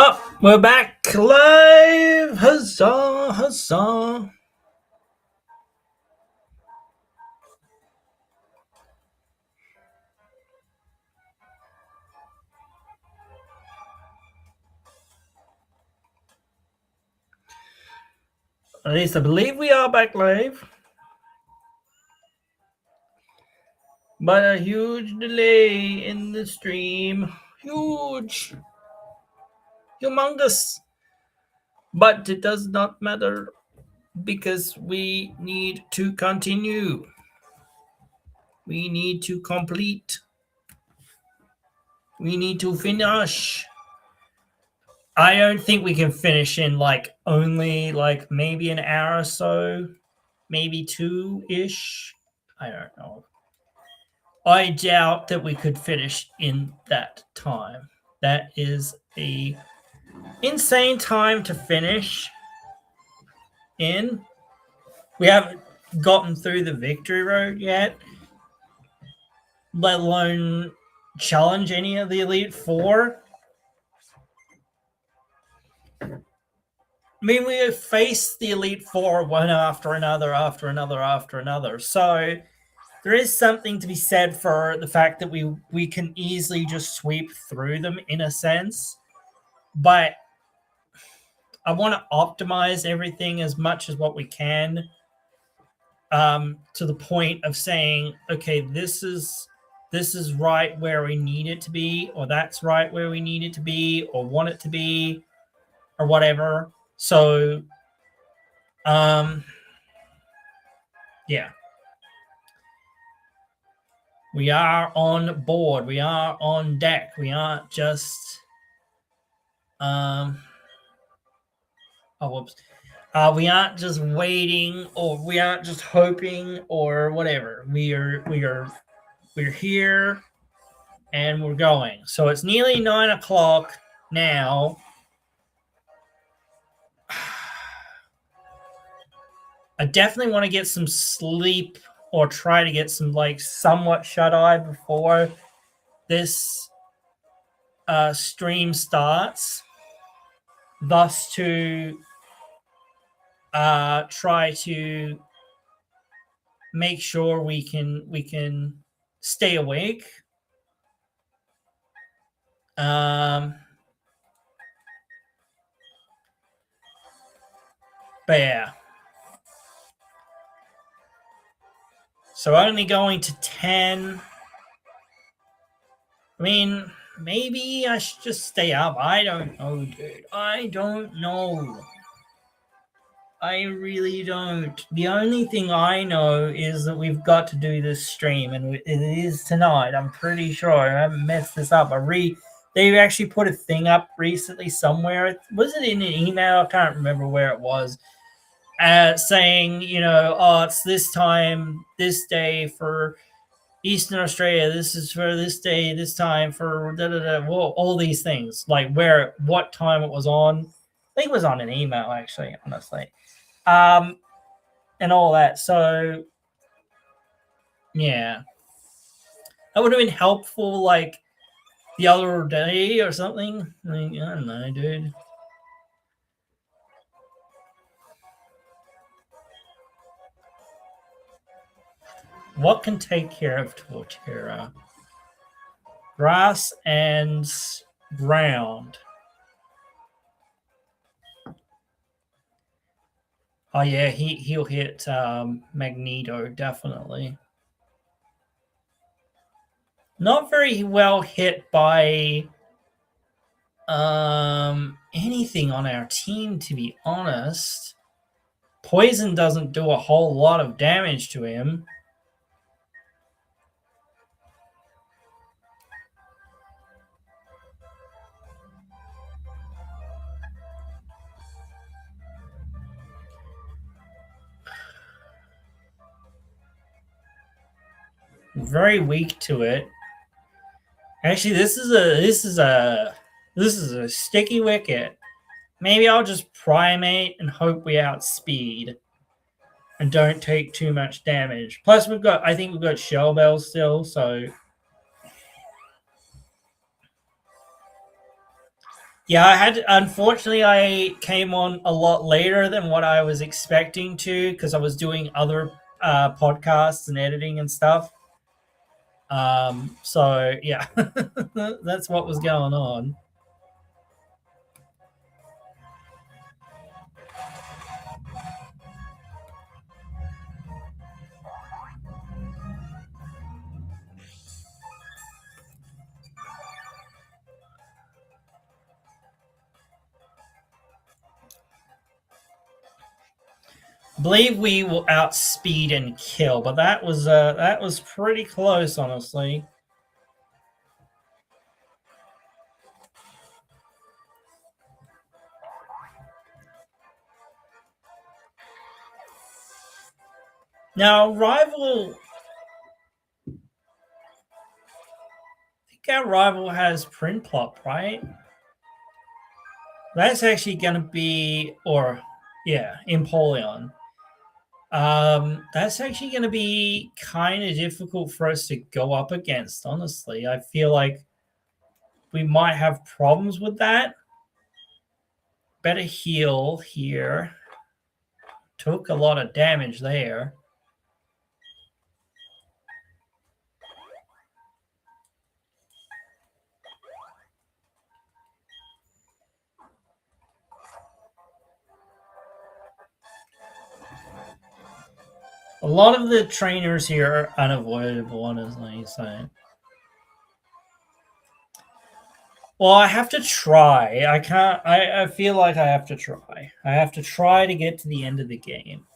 Oh, we're back live! Huzzah, huzzah! At least I believe we are back live. But a huge delay in the stream. Huge. Humongous. But it does not matter because we need to continue. We need to complete. We need to finish. I don't think we can finish in only maybe an hour or so, maybe 2-ish. I don't know. I doubt that we could finish in that time. That is a insane time to finish in. We haven't gotten through the victory road yet, let alone challenge any of the Elite Four. I mean, we have faced the Elite Four one after another, after another, after another. So there is something to be said for the fact that we can easily just sweep through them in a sense. But I want to optimize everything as much as what we can, to the point of saying, okay, this is right where we need it to be, or that's right where we need it to be, or want it to be, or whatever. So, yeah. We are on board. We are on deck. We aren't just, oh, whoops. We aren't just waiting, or we aren't just hoping, or whatever. We're here, and we're going. So it's nearly 9 o'clock now. I definitely want to get some sleep, or try to get some somewhat shut-eye before this stream starts. Thus to try to make sure we can stay awake. But yeah. So only going to 10. I mean, maybe I should just stay up. I don't know, dude. I don't know. I really don't. The only thing I know is that we've got to do this stream, and it is tonight. I'm pretty sure. I haven't messed this up. They actually put a thing up recently somewhere. Was it in an email? I can't remember where it was. Saying, oh, it's this time, this day for Eastern Australia. This is for this day, this time for well, all these things. What time it was on. I think it was on an email, actually, honestly. And all that. So, yeah. That would have been helpful, the other day or something. I don't know, dude. What can take care of Torterra? Grass and ground. Oh yeah, he'll hit Magneto, definitely. Not very well hit by anything on our team, to be honest. Poison doesn't do a whole lot of damage to him. very weak to it. Actually, this is a sticky wicket. Maybe I'll just primate and hope we outspeed and don't take too much damage. Plus, I think we've got Shell Bell still, so yeah. Unfortunately, I came on a lot later than what I was expecting to because I was doing other podcasts and editing and stuff. So yeah, that's what was going on. I believe we will outspeed and kill, but that was pretty close, honestly. Now, rival. I think our rival has Prinplop, right? That's actually going to be, or yeah, Empoleon. That's actually going to be kind of difficult for us to go up against, honestly. I feel like we might have problems with that. Better heal here. Took a lot of damage there. A lot of the trainers here are unavoidable, honestly. So, well, I have to try. I can't. I feel like I have to try. I have to try to get to the end of the game.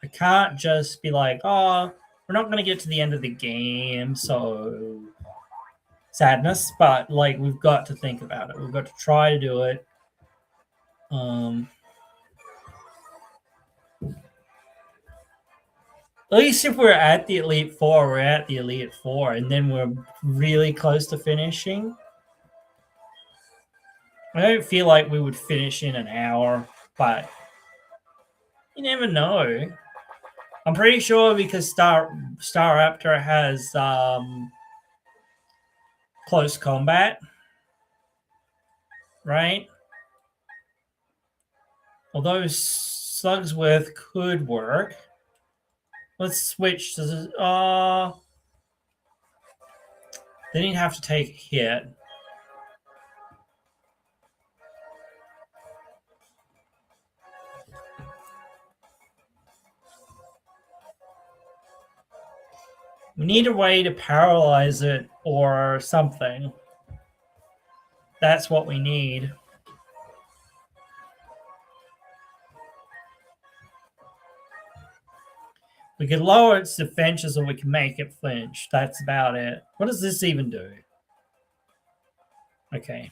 I can't just be like, oh, we're not going to get to the end of the game, so sadness. But like, we've got to think about it. We've got to try to do it. At least if we're at the Elite Four, we're at the Elite Four, and then we're really close to finishing. I don't feel like we would finish in an hour, but you never know. I'm pretty sure because Staraptor has close combat, right? Although Slugsworth could work. Let's switch to they didn't have to take a hit. We need a way to paralyze it or something. That's what we need. We can lower its defenses or we can make it flinch. That's about it. What does this even do? Okay.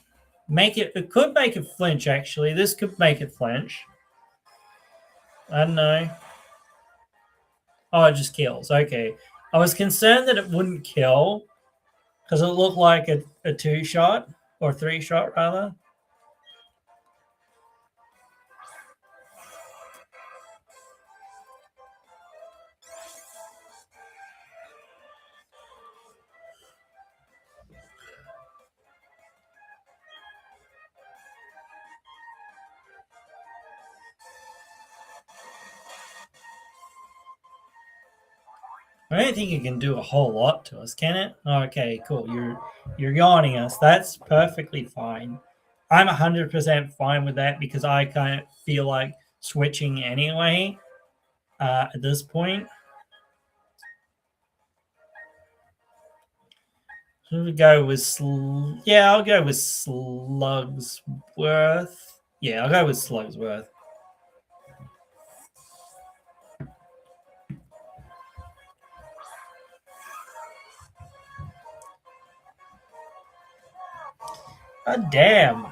It could make it flinch, actually. This could make it flinch. I don't know. Oh, it just kills. Okay. I was concerned that it wouldn't kill because it looked like a two-shot or three-shot, rather. I don't think it can do a whole lot to us, can it? Okay, cool. You're yawning us. That's perfectly fine. I'm 100% fine with that because I kind of feel like switching anyway at this point. So we go with I'll go with Slugsworth. Yeah, I'll go with Slugsworth. God damn.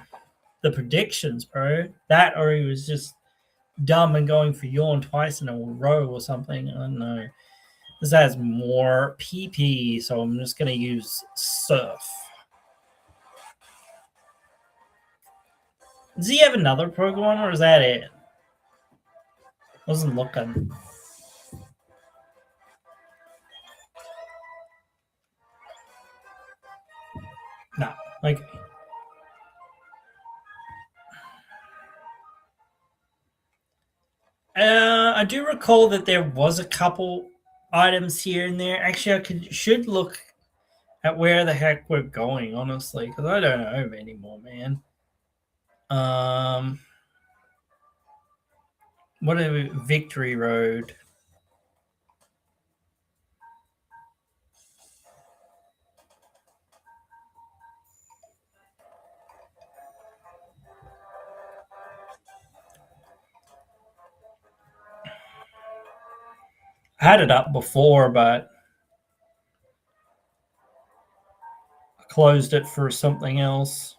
The predictions, bro. That or he was just dumb and going for yawn twice in a row or something. I don't know. This has more PP, so I'm just going to use Surf. Does he have another Pokemon, or is that it? Wasn't looking. No, like... I do recall that there was a couple items here and there. Actually, should look at where the heck we're going, honestly, because I don't know anymore, man. What are we? Victory Road. I had it up before, but I closed it for something else.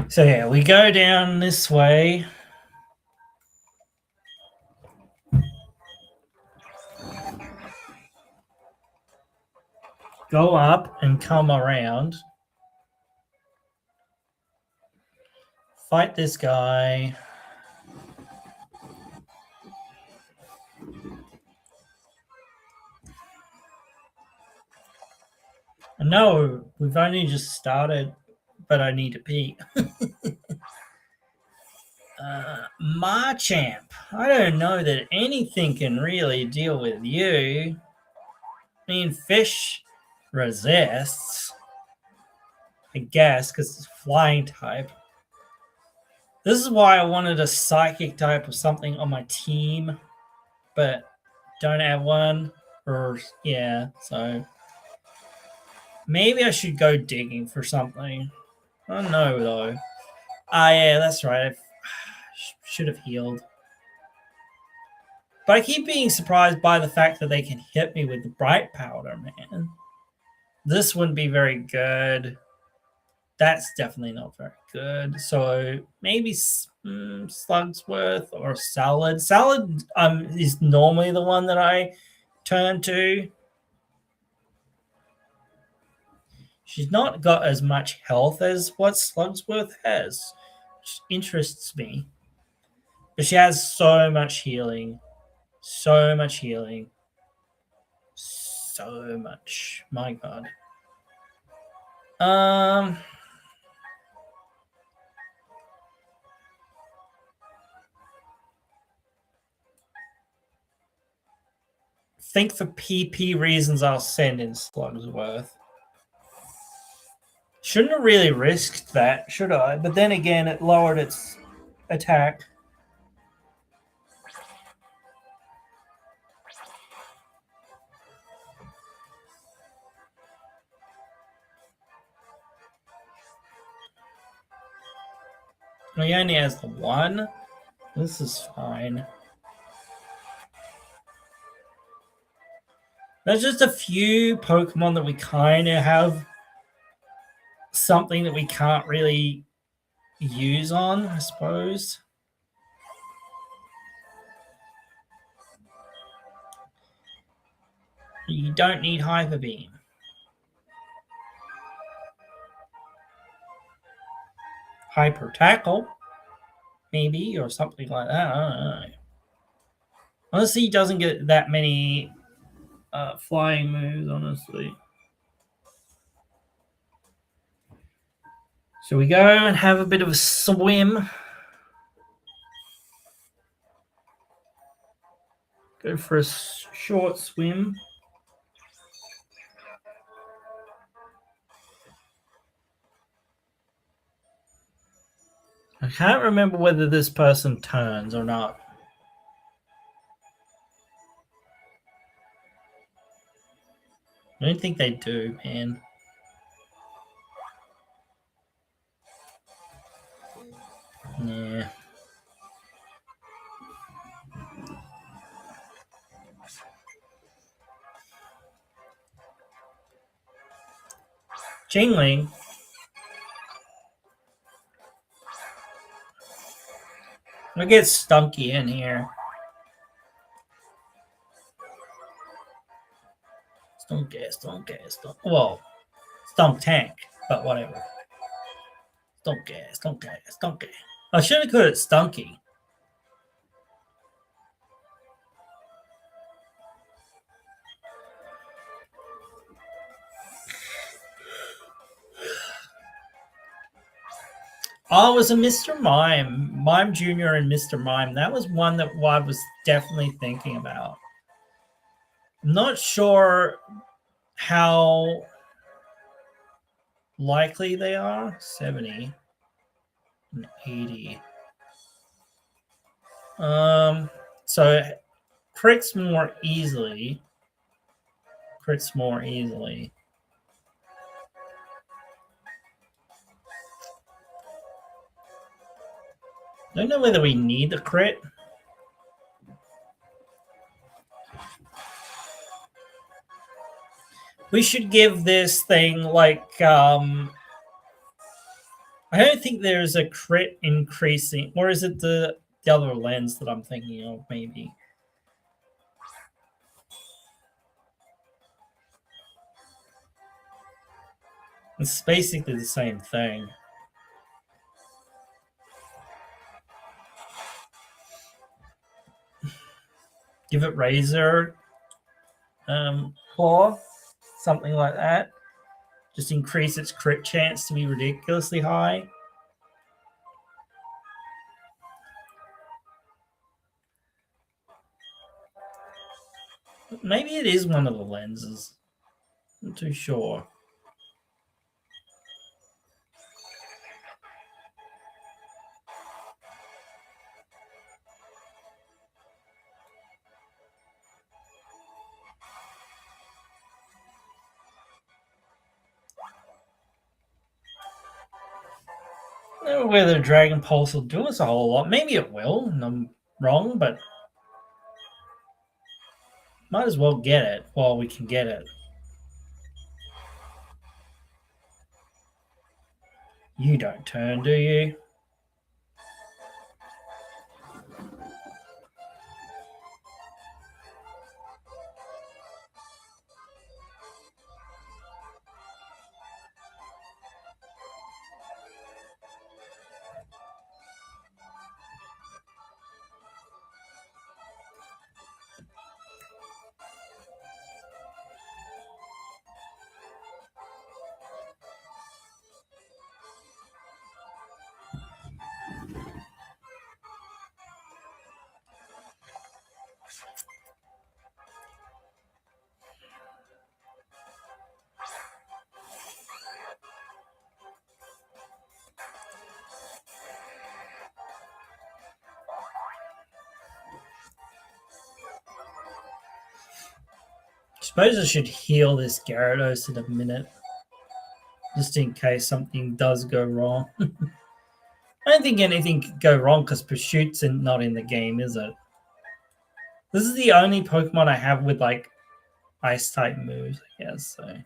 So yeah, we go down this way. Go up and come around. Fight this guy. No, we've only just started, but I need to pee. Machamp. I don't know that anything can really deal with you. I mean, fish resists, I guess, because it's flying type. This is why I wanted a psychic type or something on my team, but don't have one. Or, yeah, so maybe I should go digging for something. I don't know, though. Ah, yeah, that's right. I should have healed. But I keep being surprised by the fact that they can hit me with the bright powder, man. This wouldn't be very good. That's definitely not very good. So maybe Slugsworth or Salad. Salad is normally the one that I turn to. She's not got as much health as what Slugsworth has, which interests me. But she has so much healing. So much healing. So much. My God. Think for PP reasons I'll send in Slugsworth. Shouldn't have really risked that, should I? But then again, it lowered its attack. He only has the one. This is fine. There's just a few Pokemon that we kind of have something that we can't really use on, I suppose. You don't need Hyper Beam. Hyper Tackle, maybe, or something like that. I don't know. Honestly, he doesn't get that many flying moves, honestly. So we go and have a bit of a swim. Go for a short swim. can't remember whether this person turns or not. I don't think they do, man. Yeah. Jingling. It gets stunky in here. Stunk. Well, stunk tank, but whatever. Stunk. I should have called it stunky. Oh, it was a Mr. Mime Jr. and Mr. Mime. That was one that I was definitely thinking about. I'm not sure how likely they are. 70 and 80. So crits more easily. Don't know whether we need the crit. We should give this thing like I don't think there's a crit increasing, or is it the other lens that I'm thinking of? Maybe it's basically the same thing. Give it razor claw, something like that. Just increase its crit chance to be ridiculously high. Maybe it is one of the lenses. I'm not too sure. I don't know whether Dragon Pulse will do us a whole lot. Maybe it will, and I'm wrong, but might as well get it while we can get it. You don't turn, do you? I suppose I should heal this Gyarados in a minute, just in case something does go wrong. I don't think anything could go wrong because Pursuit's not in the game, is it? This is the only Pokemon I have with like ice type moves, I guess. So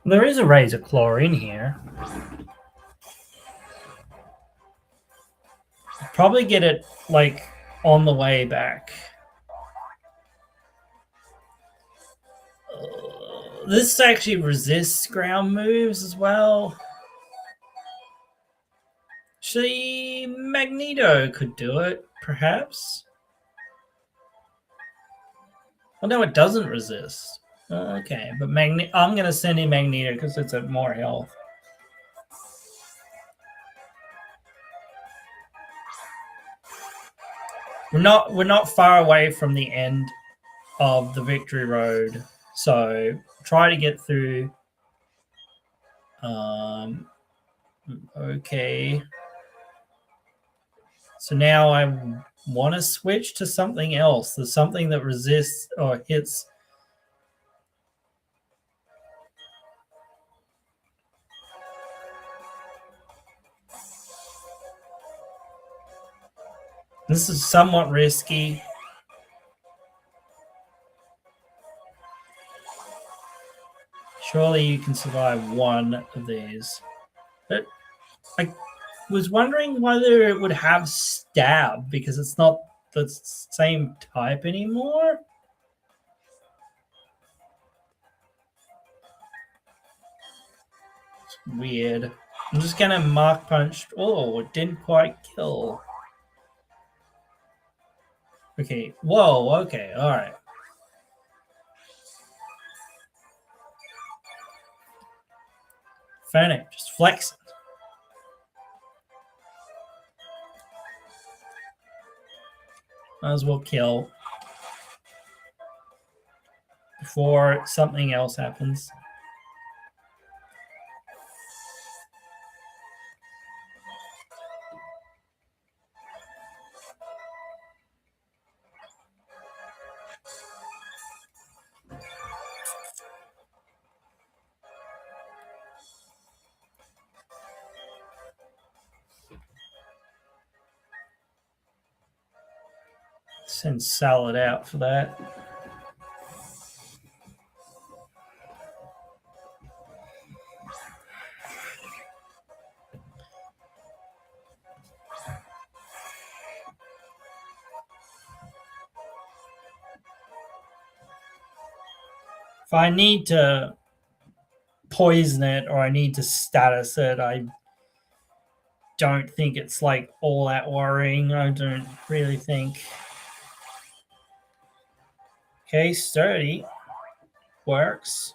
There is a razor claw in here. Probably get it like on the way back. This actually resists ground moves as well. Actually, Magneto could do it, perhaps. Well, no, it doesn't resist. Okay, but I'm going to send in Magneto because it's at more health. We're not far away from the end of the victory road, so try to get through. Okay. So now I want to switch to something else. There's something that resists or hits. This is somewhat risky. Surely you can survive one of these. But I was wondering whether it would have stab because it's not the same type anymore. It's weird. I'm just gonna mark punch. Oh, it didn't quite kill. Okay. Whoa. Okay. All right. Fennec, just flex it. Might as well kill before something else happens. Send Salad out for that. If I need to poison it or I need to status it, I don't think it's like all that worrying. I don't really think. Okay, sturdy works.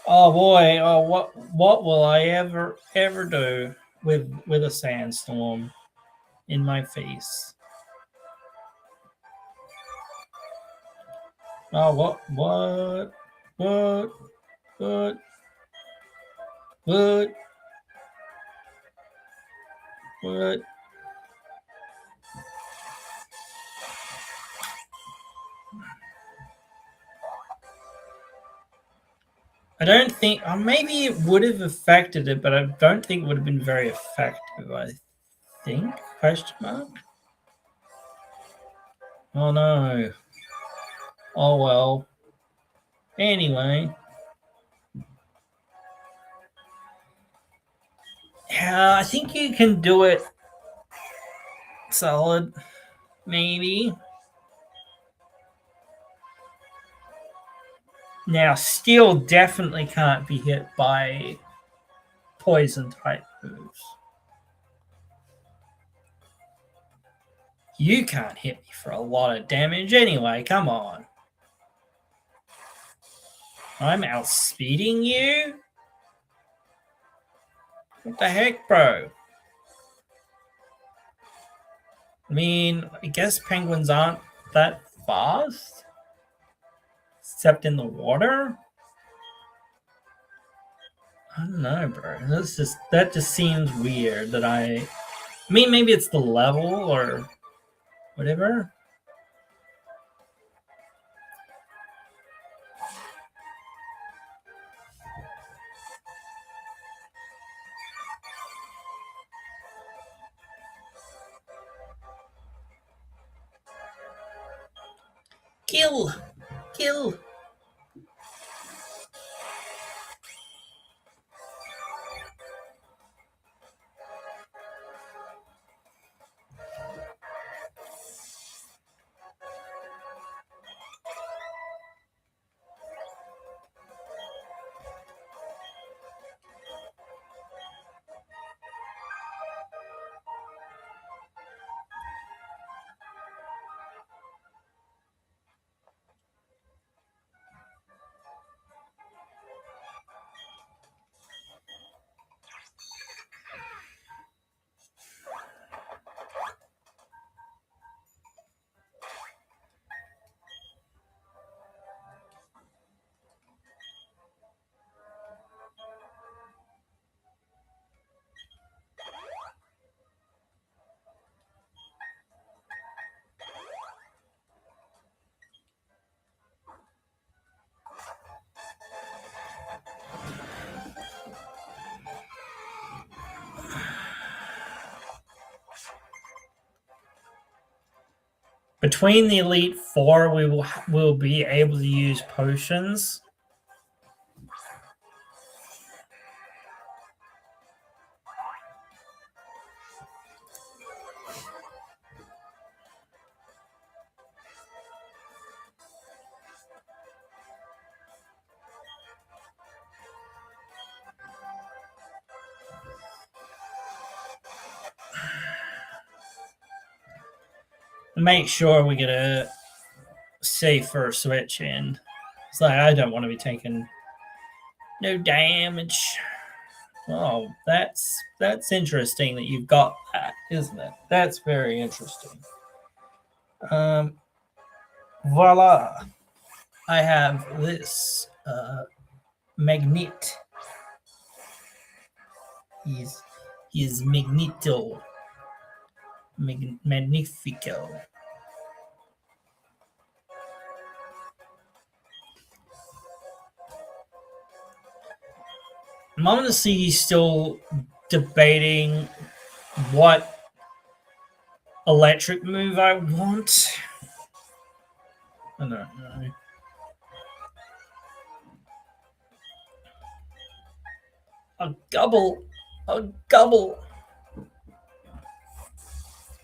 Oh boy! Oh, what will I ever do with a sandstorm in my face? Oh, what? I don't think. Maybe it would have affected it, but I don't think it would have been very effective. I think? Question mark. Oh no. Oh well. Anyway. Yeah, I think you can do it. Solid. Maybe. Now, steel definitely can't be hit by poison type moves. You can't hit me for a lot of damage anyway. Come on. I'm outspeeding you? What the heck, bro? I mean, I guess penguins aren't that fast. Except in the water? I don't know, bro. That just seems weird that I mean, maybe it's the level or whatever. Kill! Between the Elite Four, we will be able to use potions. Make sure we get a safer switch in. It's like I don't want to be taking no damage. Oh, that's interesting that you've got that, isn't it? That's very interesting. Voila. I have this magnet. He's Magneto. Magnifico. I'm going to see he's still debating what electric move I want. I don't know. A gobble. A gobble.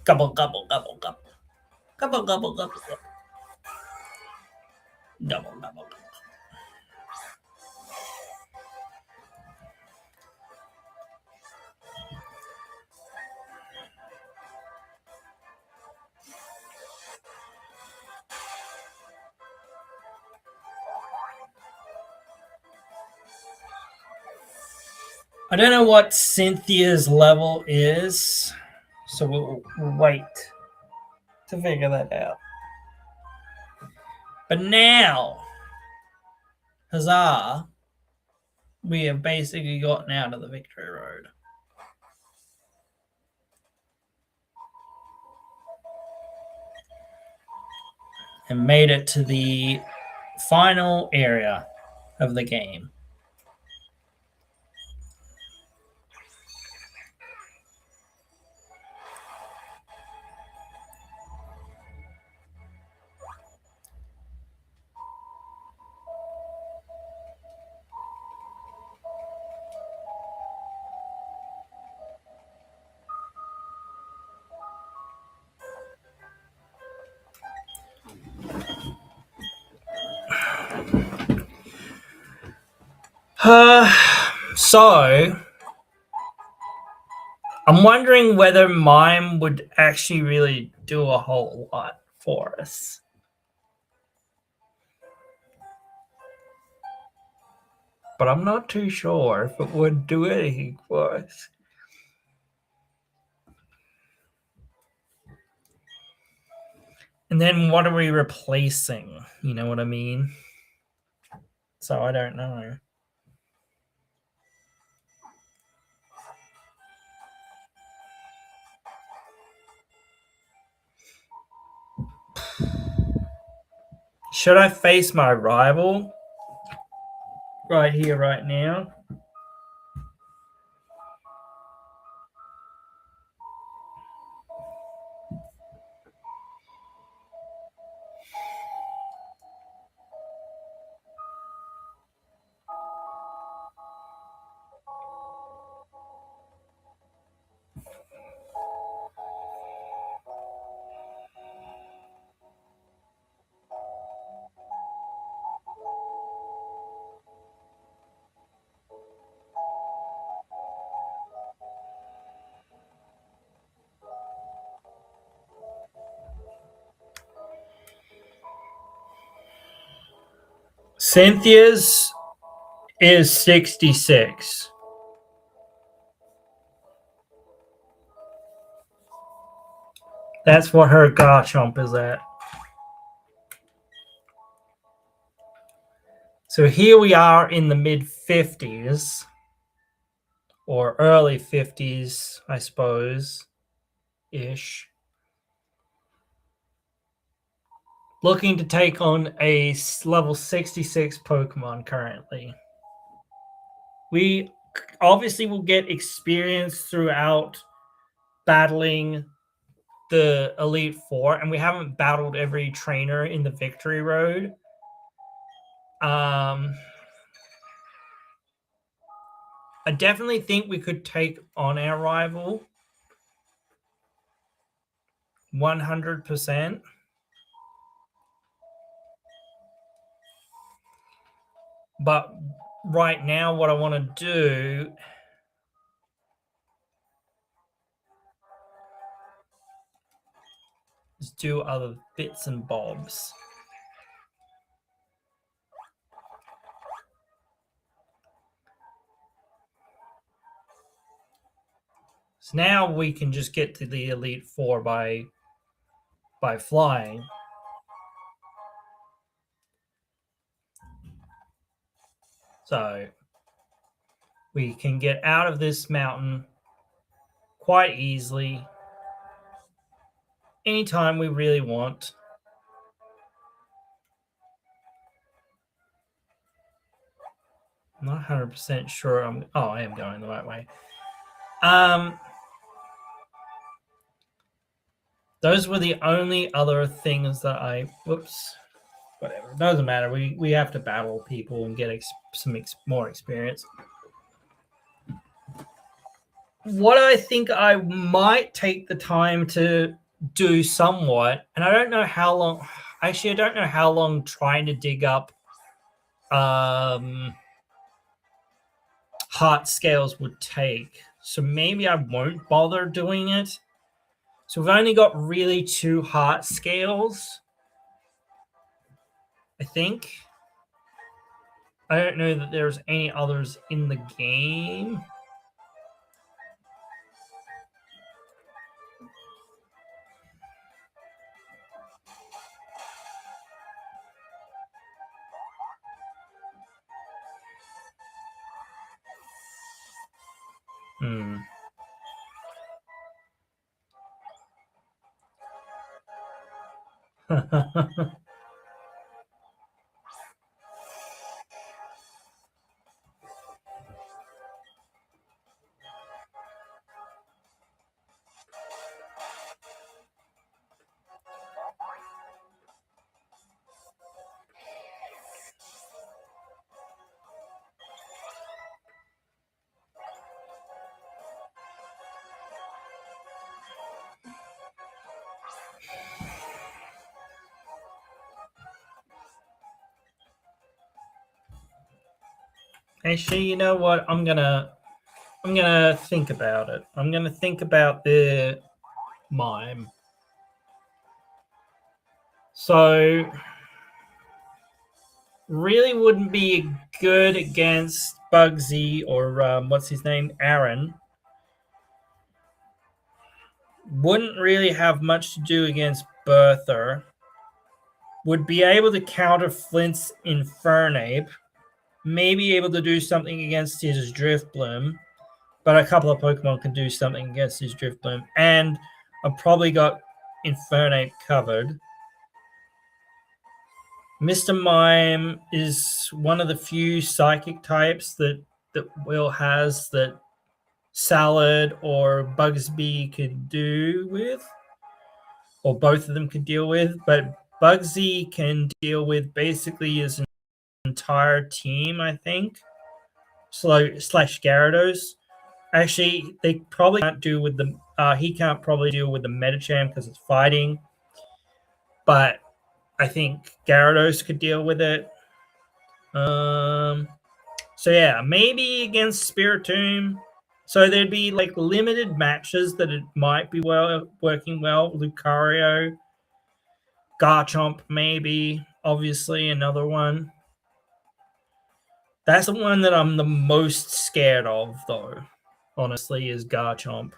Gobble, gobble, gobble, gobble. Gobble, gobble, gobble, gobble. Gobble, gobble, gobble. I don't know what Cynthia's level is, so we'll wait to figure that out. But now, huzzah, we have basically gotten out of the victory road. And made it to the final area of the game. So, I'm wondering whether mime would actually really do a whole lot for us. But I'm not too sure if it would do anything for us. And then what are we replacing? You know what I mean? So I don't know. Should I face my rival right here, right now? Cynthia's is 66. That's what her Garchomp is at. So here we are in the mid-50s, or early 50s, I suppose, ish. Looking to take on a level 66 Pokemon currently. We obviously will get experience throughout battling the Elite Four, and we haven't battled every trainer in the Victory Road. I definitely think we could take on our rival 100%. But right now, what I want to do is do other bits and bobs. So now we can just get to the Elite Four by flying. So we can get out of this mountain quite easily anytime we really want. I'm not 100% sure. I am going the right way. Those were the only other things that whoops. Whatever. It doesn't matter. We have to battle people and get some more experience. What I think I might take the time to do somewhat, and I don't know how long. Actually, I don't know how long trying to dig up heart scales would take. So maybe I won't bother doing it. So we've only got really 2 heart scales, I think. I don't know that there's any others in the game. Actually, you know what? I'm gonna think about it. I'm gonna think about the mime. So really wouldn't be good against Bugsy or what's his name, Aaron. Wouldn't really have much to do against Bertha. Would be able to counter Flint's Infernape. Maybe able to do something against his Driftbloom. But a couple of Pokemon can do something against his Driftbloom. And I've probably got Infernape covered. Mr. Mime is one of the few psychic types that Will has that Salad or Bugsby could do with, or both of them could deal with. But Bugsy can deal with basically his entire team, I think. Slash Gyarados. Actually, they probably can't do with the. He can't probably deal with the Medicham because it's fighting. But I think Gyarados could deal with it. So yeah, maybe against Spiritomb. So there'd be like limited matches that it might be working well. Lucario, Garchomp, maybe. Obviously, another one. That's the one that I'm the most scared of, though. Honestly, is Garchomp.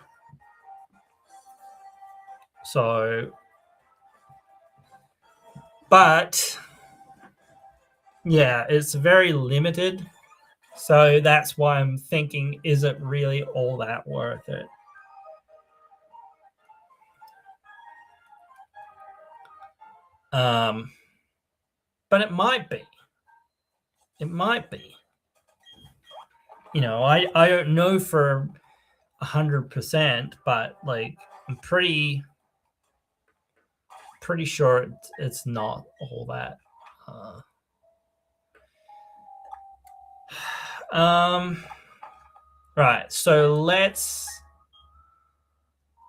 So, but yeah, it's very limited. So that's why I'm thinking, is it really all that worth it? But it might be. It might be. You know, I don't know for 100%, but like I'm pretty pretty sure it's not all that. Right, so let's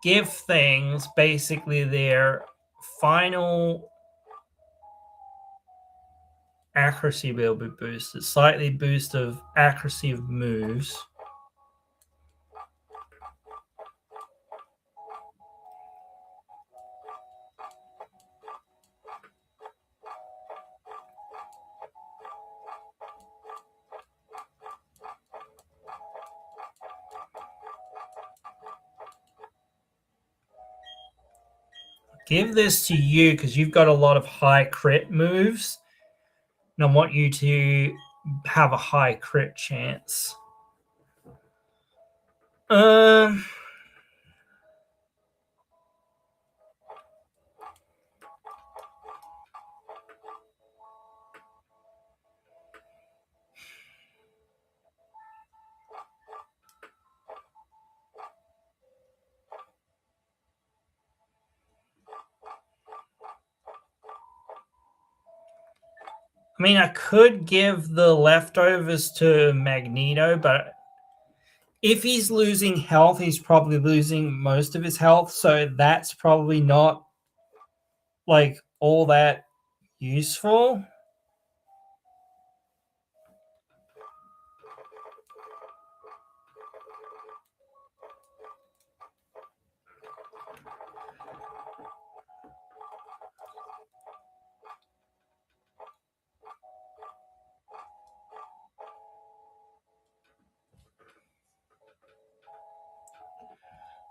give things basically their final accuracy will be boosted, slightly boost of accuracy of moves. Give this to you because you've got a lot of high crit moves, and I want you to have a high crit chance. I mean, I could give the leftovers to Magneto, but if he's losing health, he's probably losing most of his health, so that's probably not like all that useful.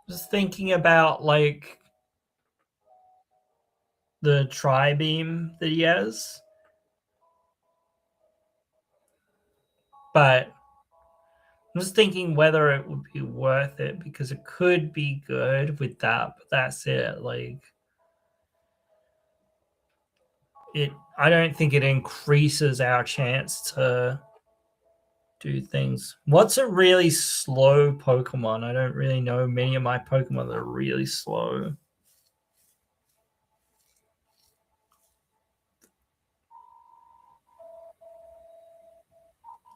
Just thinking about like the tri-beam that he has, but I'm just thinking whether it would be worth it because it could be good with that, but that's it. Like it, I don't think it increases our chance to do things. What's a really slow Pokemon? I don't really know many of my Pokemon that are really slow.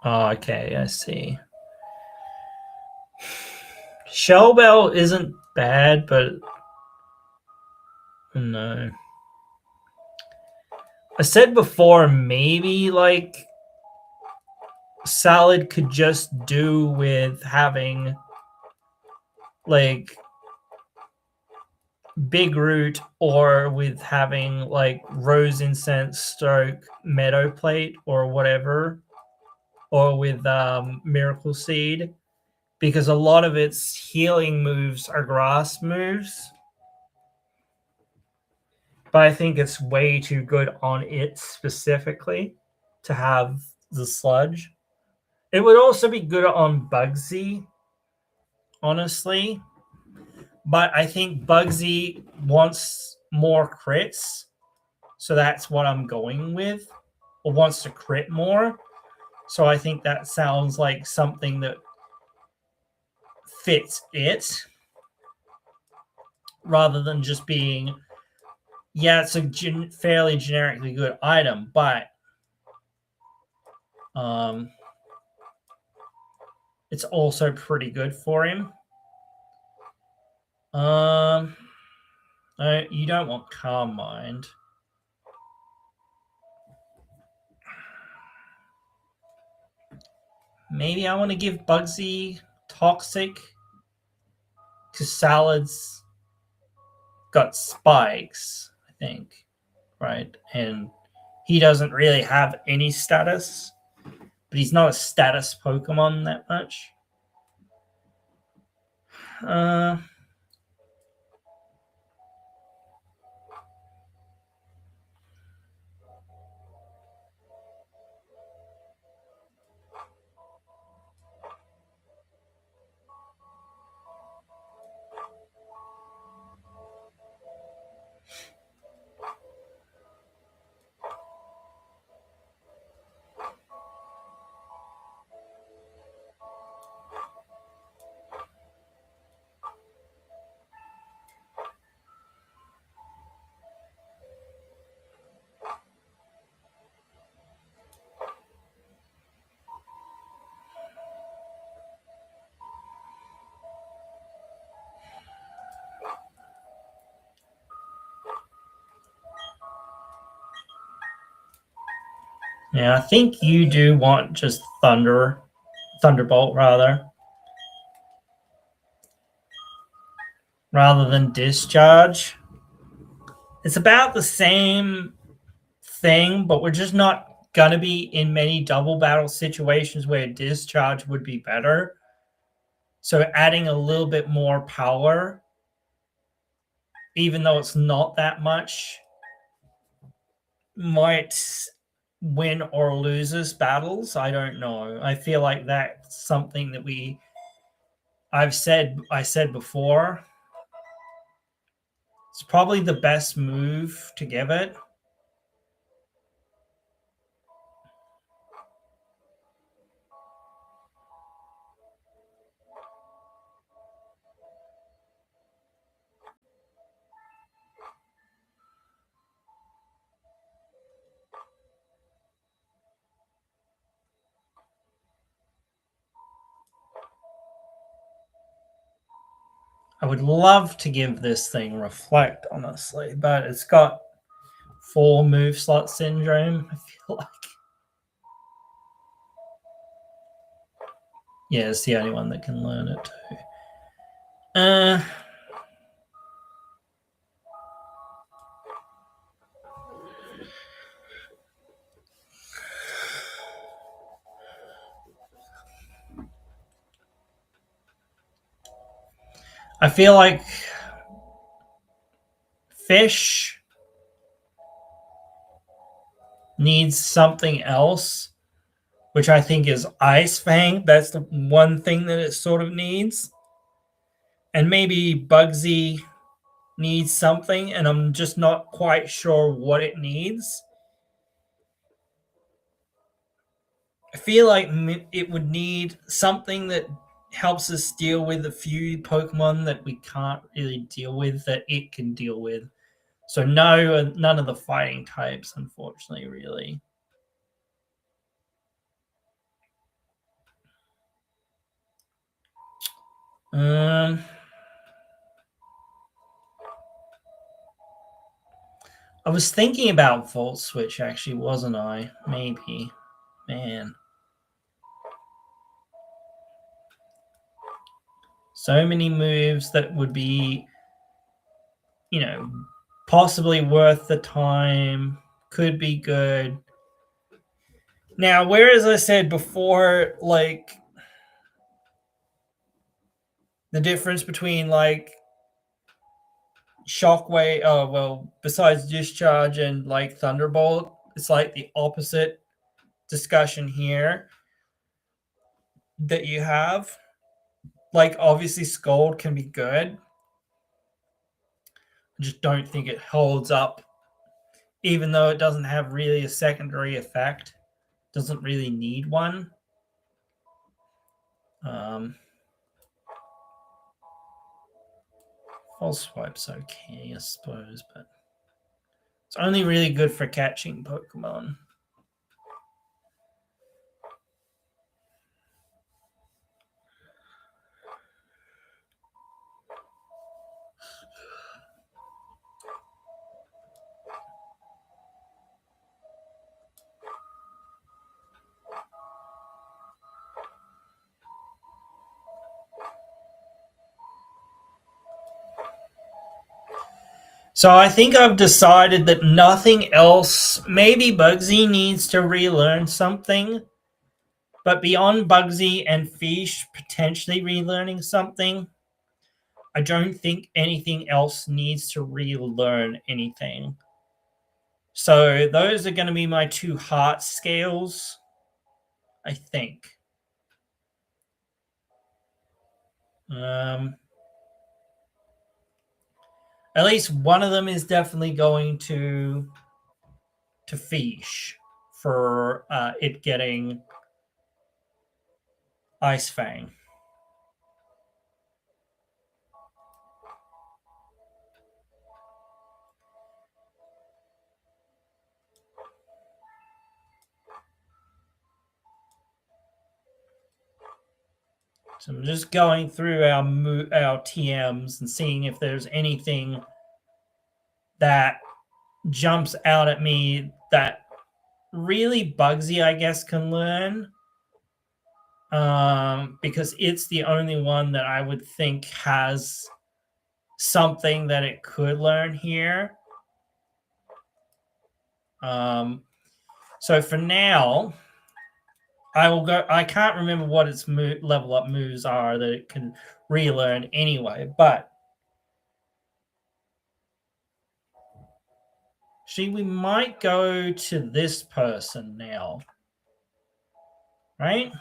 Oh, okay, I see. Shellbell isn't bad, but no. I said before, maybe like Salad could just do with having like Big Root or with having like Rose Incense stroke Meadow Plate or whatever, or with Miracle Seed, because a lot of its healing moves are grass moves. But I think it's way too good on it specifically to have the sludge. It would also be good on Bugsy, honestly. But I think Bugsy wants more crits. So that's what I'm going with. Or wants to crit more. So I think that sounds like something that fits it. Rather than just being, yeah, it's a fairly generically good item, but it's also pretty good for him. You don't want Calm Mind. Maybe I want to give Bugsy Toxic because Salad's got spikes, I think, right? And he doesn't really have any status, but he's not a status Pokemon that much. Yeah, I think you do want just Thunderbolt rather than Discharge. It's about the same thing, but we're just not gonna be in many double battle situations where Discharge would be better. So adding a little bit more power, even though it's not that much, might win or loses battles. I don't know. I feel like that's something that I said before. It's probably the best move to give it. I would love to give this thing Reflect, honestly, but it's got 4 move slot syndrome, I feel like. Yeah, it's the only one that can learn it too. I feel like Fish needs something else, which I think is Ice Fang. That's the one thing that it sort of needs. And maybe Bugsy needs something, and I'm just not quite sure what it needs. I feel like it would need something that helps us deal with a few Pokemon that we can't really deal with that it can deal with. So no, none of the fighting types, unfortunately, really. I was thinking about Volt Switch, actually, wasn't I? Maybe. Man. So many moves that would be, possibly worth the time, could be good. Now, whereas I said before, like, the difference between, like, Shockwave, besides Discharge and, like, Thunderbolt, it's like the opposite discussion here that you have. Like, obviously, Scald can be good. I just don't think it holds up, even though it doesn't have really a secondary effect. Doesn't really need one. False Swipe's okay, I suppose, but it's only really good for catching Pokemon. So I think I've decided that nothing else. Maybe Bugsy needs to relearn something, but beyond Bugsy and Fish potentially relearning something, I don't think anything else needs to relearn anything. So those are going to be my 2 heart scales, I think. At least one of them is definitely going to Fish for it getting Ice Fang. So I'm just going through our TMs and seeing if there's anything that jumps out at me that really Bugsy, I guess, can learn. Because it's the only one that I would think has something that it could learn here. So for now, I will go. I can't remember what its level up moves are that it can relearn anyway, but see, we might go to this person now, right?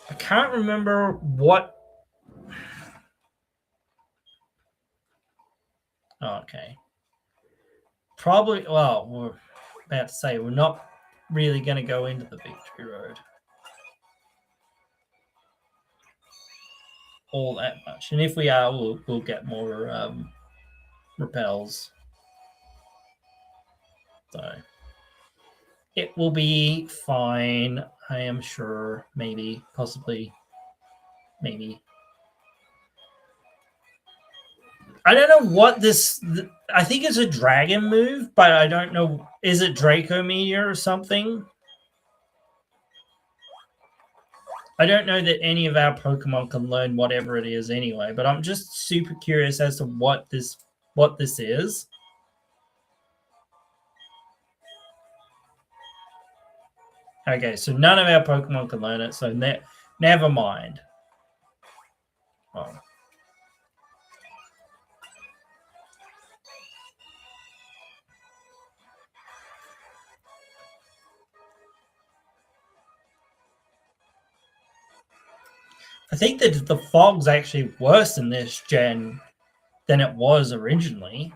I can't remember what. Oh, okay. Probably, well, we're about to say we're not really going to go into the victory road all that much. And if we are, we'll get more repels. So it will be fine, I am sure. Maybe, possibly, maybe. I don't know what this. I think it's a dragon move, but I don't know. Is it Draco Meteor or something? I don't know that any of our Pokemon can learn whatever it is anyway, but I'm just super curious as to what this is. Okay, so none of our Pokemon can learn it, so never mind. Oh. I think that the fog's actually worse in this gen than it was originally.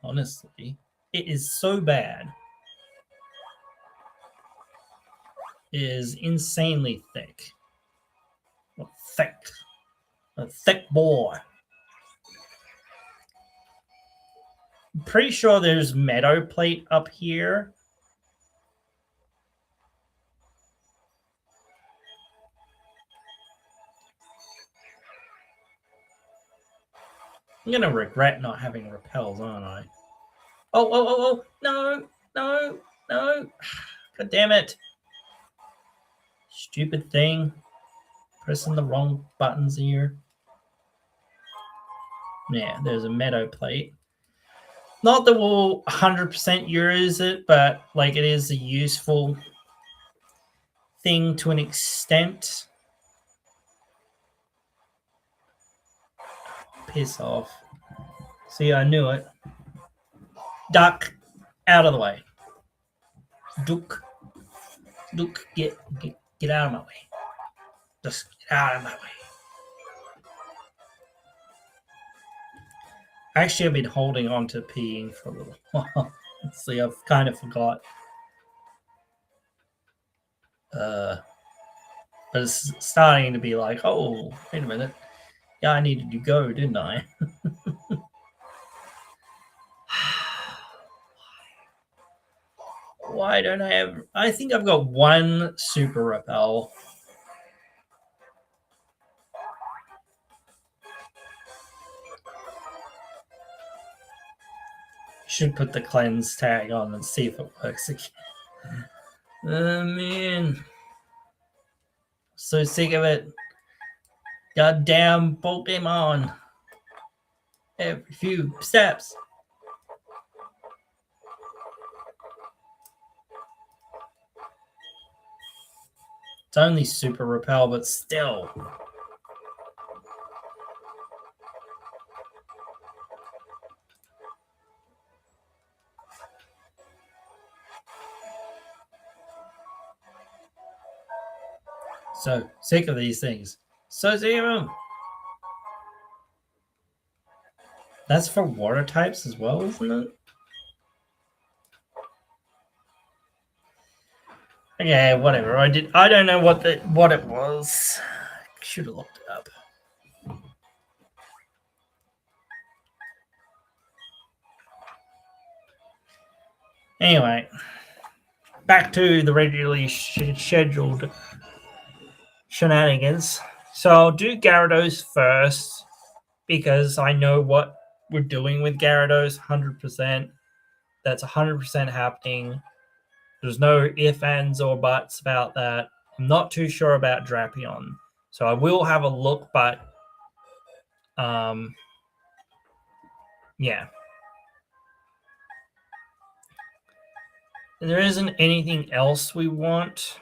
Honestly, it is so bad. It is insanely thick. A thick boy. I'm pretty sure there's Meadow Plate up here. I'm gonna regret not having repels, aren't I? Oh, no. God damn it. Stupid thing. Pressing the wrong buttons here. Yeah, there's a Meadow Plate. Not that we'll 100% use it, but like it is a useful thing to an extent. Piss off. See, I knew it. Duck, out of the way. Duck, get out of my way. Just get out of my way. Actually, I've been holding on to peeing for a little while. See, I've kind of forgot. But it's starting to be like, oh, wait a minute. Yeah, I needed to go, didn't I? Why don't I have... I think I've got one super repel. Should put the cleanse tag on and see if it works again. Oh, man. So sick of it. Goddamn Pokemon. Every few steps. It's only super repel, but still. So sick of these things. So sick of them. That's for water types as well, isn't it? Okay, whatever. I don't know what it was. Should have looked it up. Anyway, back to the regularly scheduled shenanigans. So I'll do Gyarados first because I know what we're doing with Gyarados 100%. That's 100% happening. There's no ifs, ands, or buts about that. I'm not too sure about Drapion. So I will have a look, but yeah. There isn't anything else we want.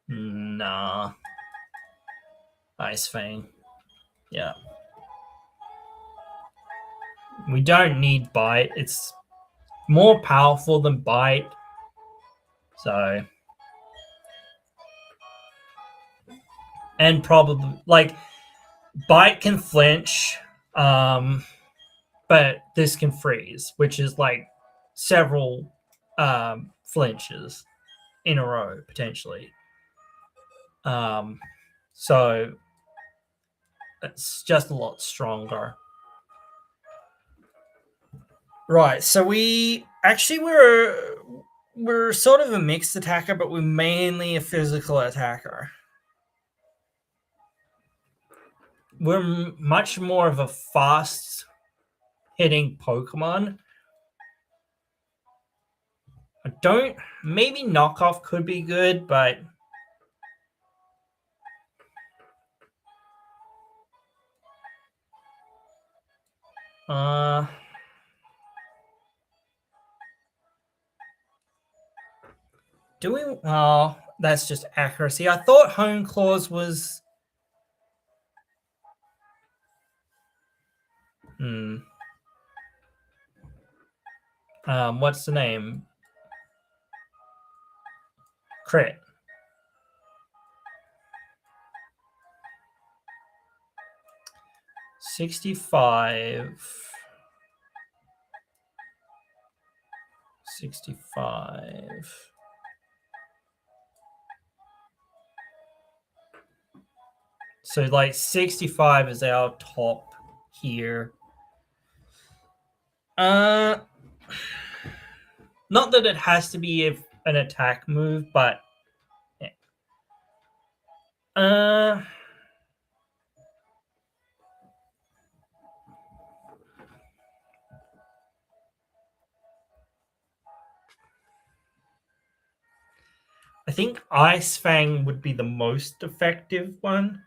Nah. Ice Fang. Yeah. We don't need Bite. It's more powerful than Bite. So. And probably, like, Bite can flinch, but this can freeze, which is like several flinches in a row, potentially. So it's just a lot stronger. Right. So we're sort of a mixed attacker, but we're mainly a physical attacker. We're much more of a fast hitting Pokemon. Maybe knockoff could be good, but do we? Oh, that's just accuracy. I thought Hone Claws was. What's the name? Crit. 65. 65. So like 65 is our top here. Not that it has to be an attack move, but I think Ice Fang would be the most effective one.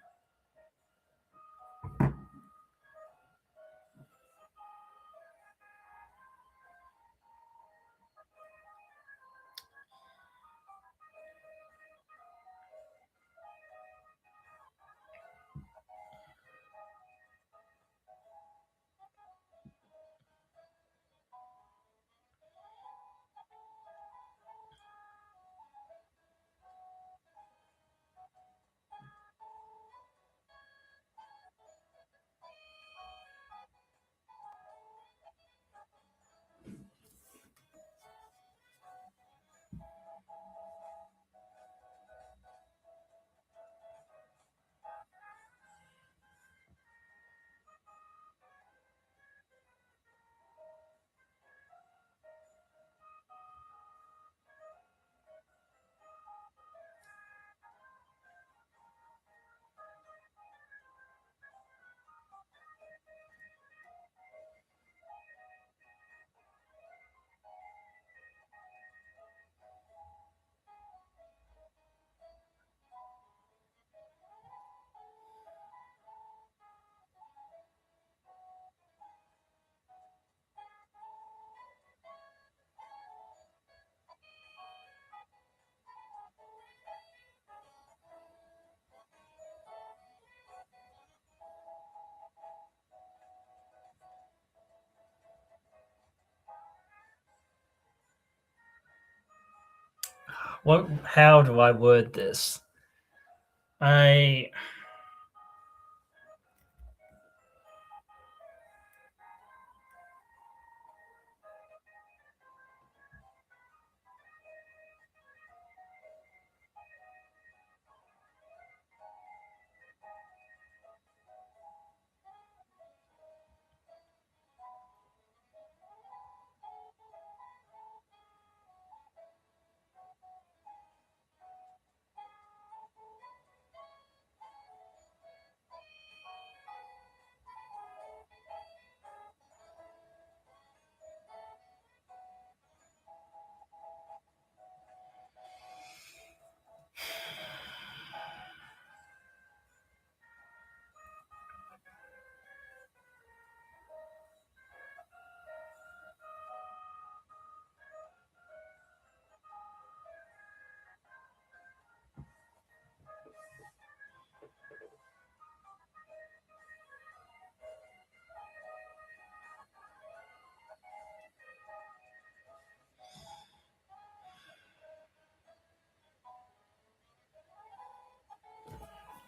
How do I word this?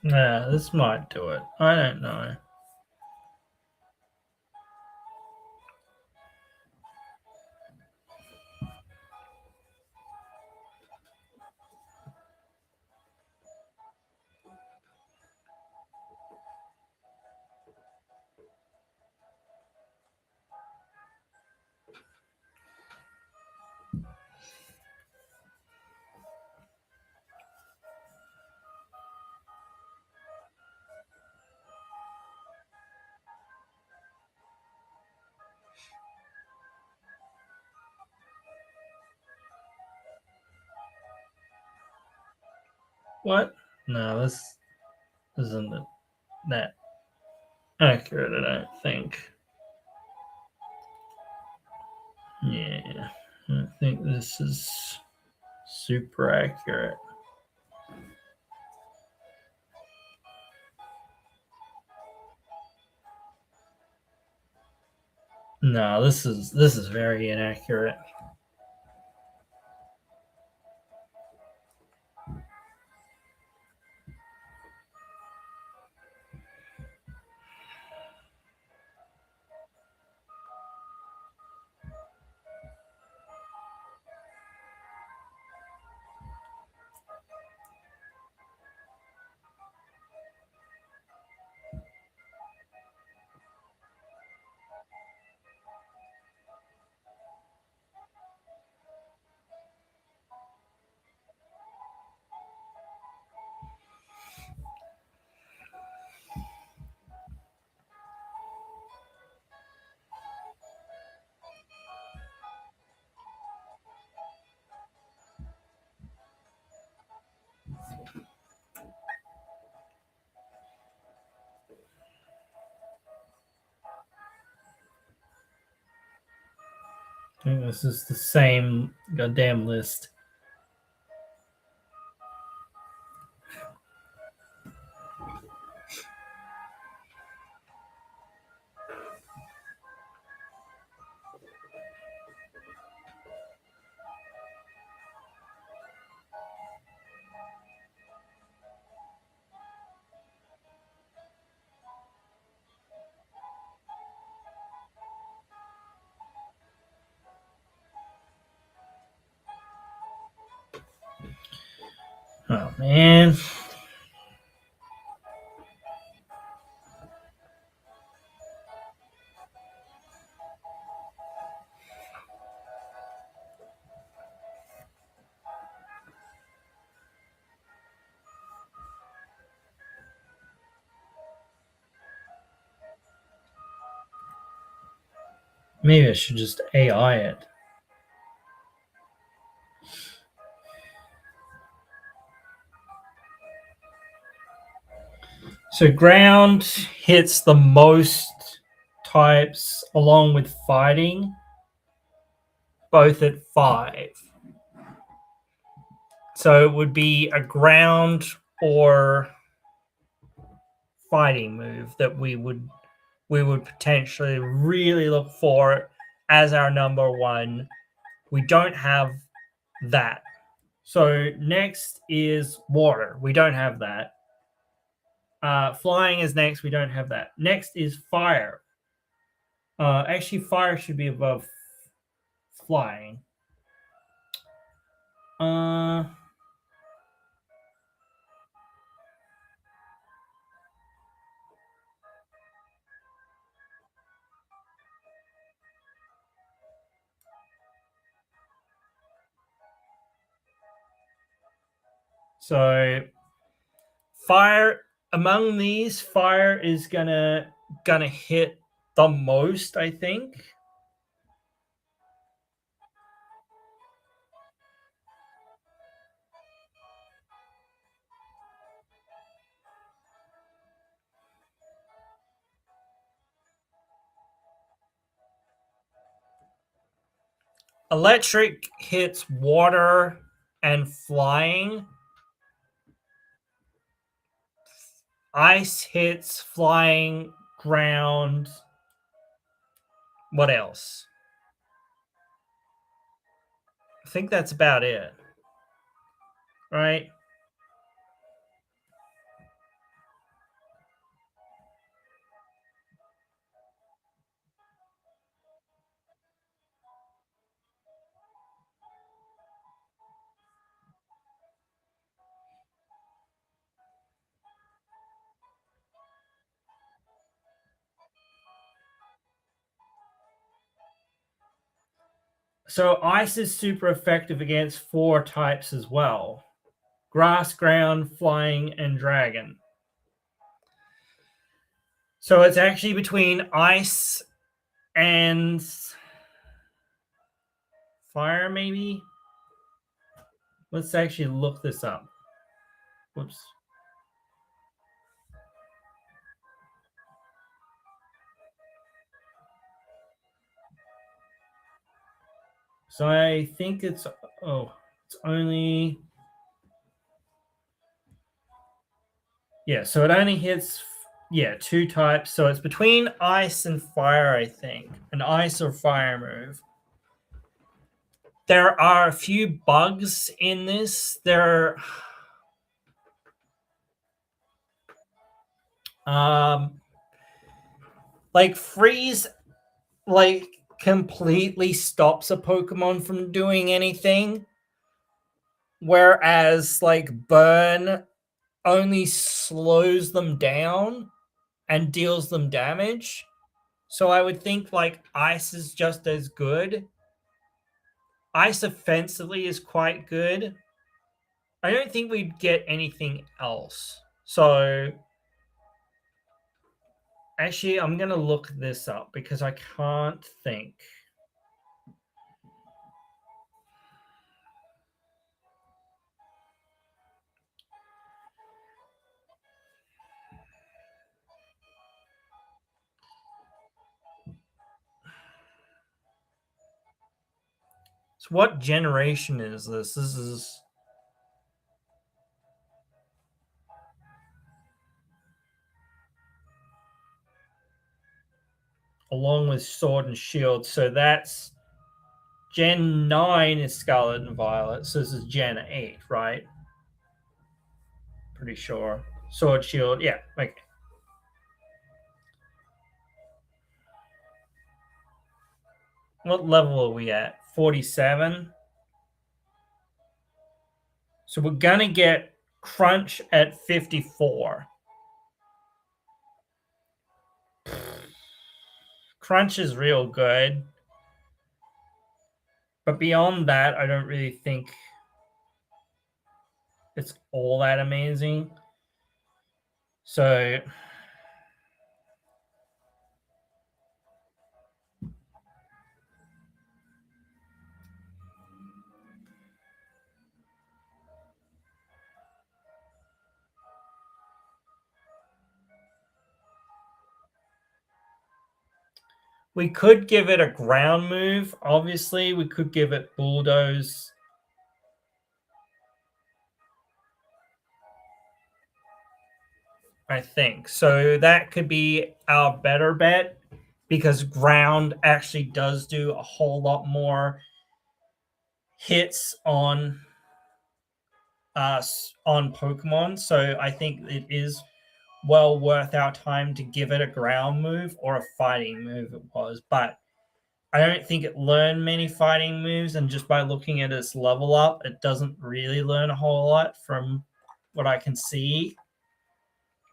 Yeah, this might do it. I don't know. What? No, this isn't that accurate, I don't think. Yeah, I think this is super accurate. No, this is very inaccurate. I think this is the same goddamn list. Oh man. Maybe I should just AI it. So ground hits the most types along with fighting, both at 5. So it would be a ground or fighting move that we would potentially really look for as our number one. We don't have that. So next is water. We don't have that. Flying is next. We don't have that. Next is fire. Actually, fire should be above flying. So fire, among these, fire is gonna hit the most, I think. Electric hits water and flying. Ice hits flying, ground. What else? I think that's about it. Right? So ice is super effective against 4 types as well: grass, ground, flying, and dragon. So it's actually between ice and fire, maybe. Let's actually look this up. Whoops. So I think it's only, yeah, so it only hits, yeah, 2 types. So it's between ice and fire, I think. An ice or fire move. There are a few bugs in this. Um like freeze, like, completely stops a Pokemon from doing anything, whereas like burn only slows them down and deals them damage. So I would think like ice is just as good. Ice offensively is quite good. I don't think we'd get anything else. So actually, I'm going to look this up because I can't think. So what generation is this? This is along with Sword and Shield. So that's Gen 9 is Scarlet and Violet. So this is Gen 8, right? Pretty sure. Sword, Shield, yeah. Okay. What level are we at? 47. So we're going to get Crunch at 54. Crunch is real good. But beyond that, I don't really think it's all that amazing. So we could give it a ground move. Obviously, we could give it Bulldoze. I think so. That could be our better bet because ground actually does do a whole lot more hits on us on Pokemon. So I think it is well worth our time to give it a ground move or a fighting move. It was, but I don't think it learned many fighting moves, and just by looking at its level up, it doesn't really learn a whole lot from what I can see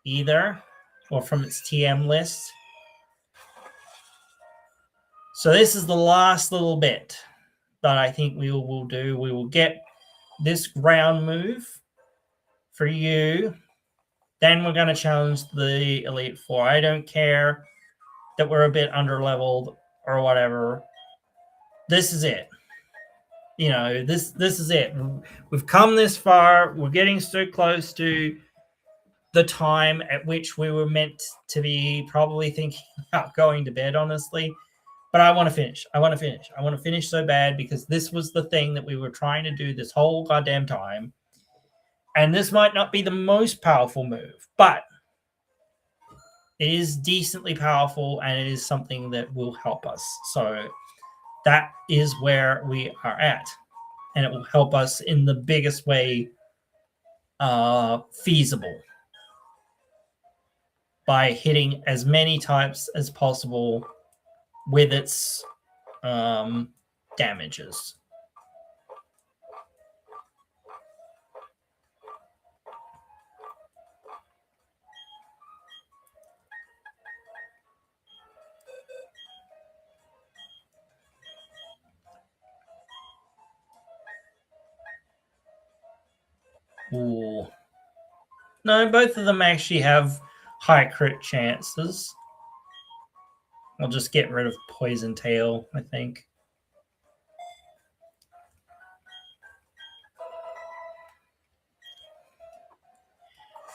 either, or from its TM list. So this is the last little bit that I think we will do. We will get this ground move for you. Then we're going to challenge the Elite Four. I don't care that we're a bit underleveled or whatever. This is it. You know, this is it. We've come this far. We're getting so close to the time at which we were meant to be probably thinking about going to bed, honestly. But I want to finish. I want to finish. I want to finish so bad because this was the thing that we were trying to do this whole goddamn time. And this might not be the most powerful move, but it is decently powerful and it is something that will help us. So that is where we are at. And it will help us in the biggest way feasible by hitting as many types as possible with its damages. Ooh. No, both of them actually have high crit chances. I'll just get rid of Poison Tail, I think.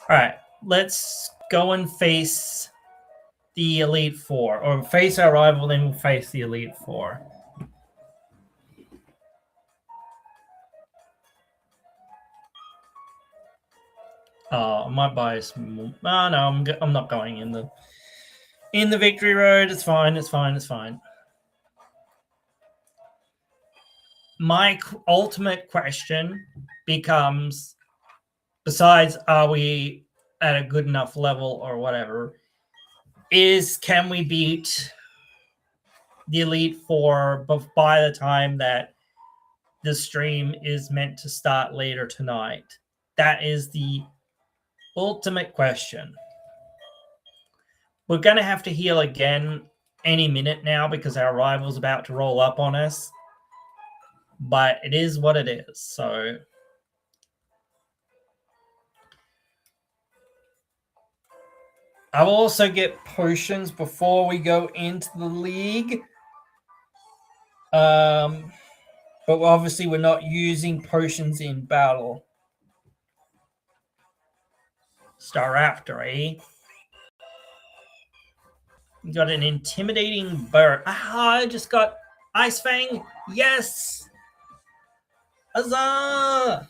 Alright, let's go and face the Elite Four. Or face our rival, then we'll face the Elite Four. Oh, my bias. Oh no, I'm not going in the victory road. It's fine. It's fine. It's fine. My ultimate question becomes, besides are we at a good enough level or whatever, is can we beat the Elite Four by the time that the stream is meant to start later tonight? That is the ultimate question. We're going to have to heal again any minute now because our rival's about to roll up on us. But it is what it is. So I will also get potions before we go into the league. But obviously we're not using potions in battle. Staraptor, eh? You got an intimidating bird. Ah, I just got Ice Fang. Yes! Huzzah!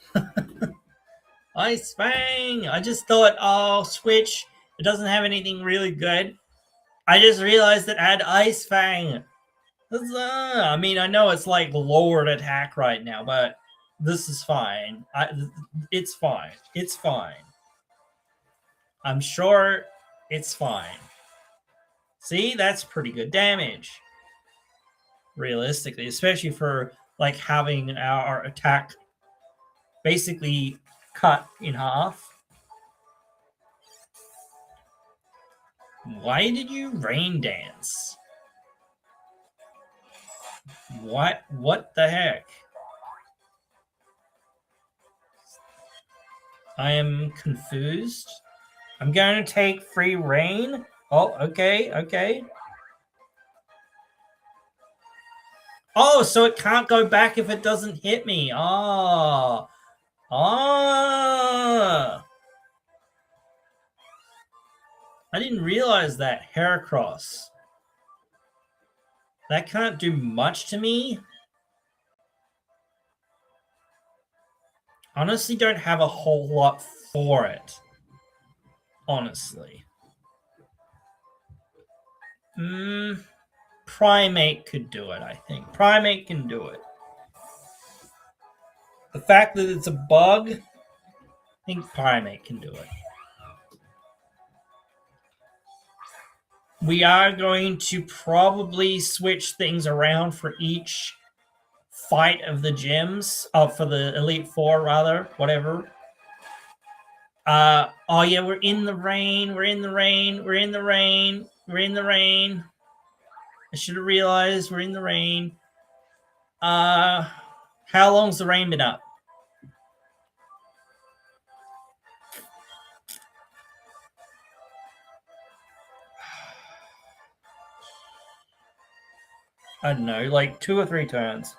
Ice Fang! I just thought, oh, switch. It doesn't have anything really good. I just realized that I had Ice Fang. Huzzah! I mean, I know it's like lowered attack right now, but this is fine. It's fine. It's fine. I'm sure it's fine. See, that's pretty good damage. Realistically, especially for like having our attack basically cut in half. Why did you rain dance? What the heck? I am confused. I'm going to take free rain. Oh, okay, okay. Oh, so it can't go back if it doesn't hit me. Oh. Oh. I didn't realize that. Heracross. That can't do much to me. Honestly, don't have a whole lot for it. Honestly. Primate could do it, I think. Primate can do it. The fact that it's a bug, I think Primate can do it. We are going to probably switch things around for each fight of the gyms, for the Elite Four, rather, whatever. Oh yeah, we're in the rain. We're in the rain. We're in the rain. We're in the rain. I should have realized we're in the rain. How long's the rain been up? I don't know, like 2 or 3 turns.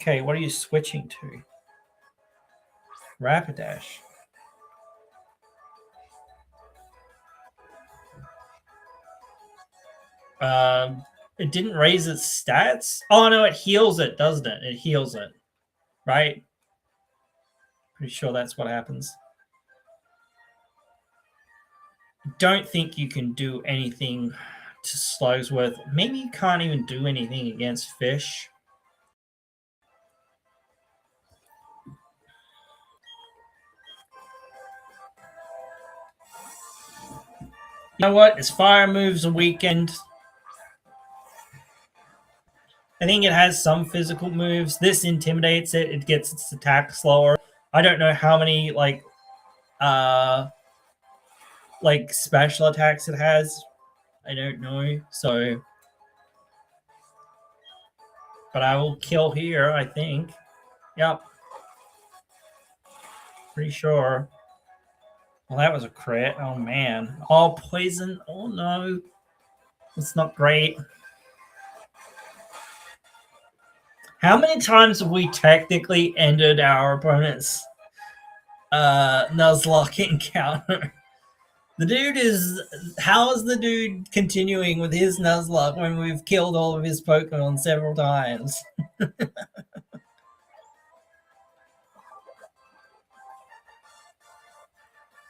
Okay, what are you switching to? Rapidash. It didn't raise its stats? Oh, no, it heals it, doesn't it? It heals it, right? Pretty sure that's what happens. Don't think you can do anything to Slowsworth. Maybe you can't even do anything against fish. You know what? Its fire moves a weekend. I think it has some physical moves. This intimidates it. It gets its attack slower. I don't know how many like special attacks it has. I don't know. So, but I will kill here, I think. Yep. Pretty sure. Well, that was a crit. Oh, man. Oh, poison. Oh, no. That's not great. How many times have we technically ended our opponent's Nuzlocke encounter? The dude is... How is the dude continuing with his Nuzlocke when we've killed all of his Pokemon several times?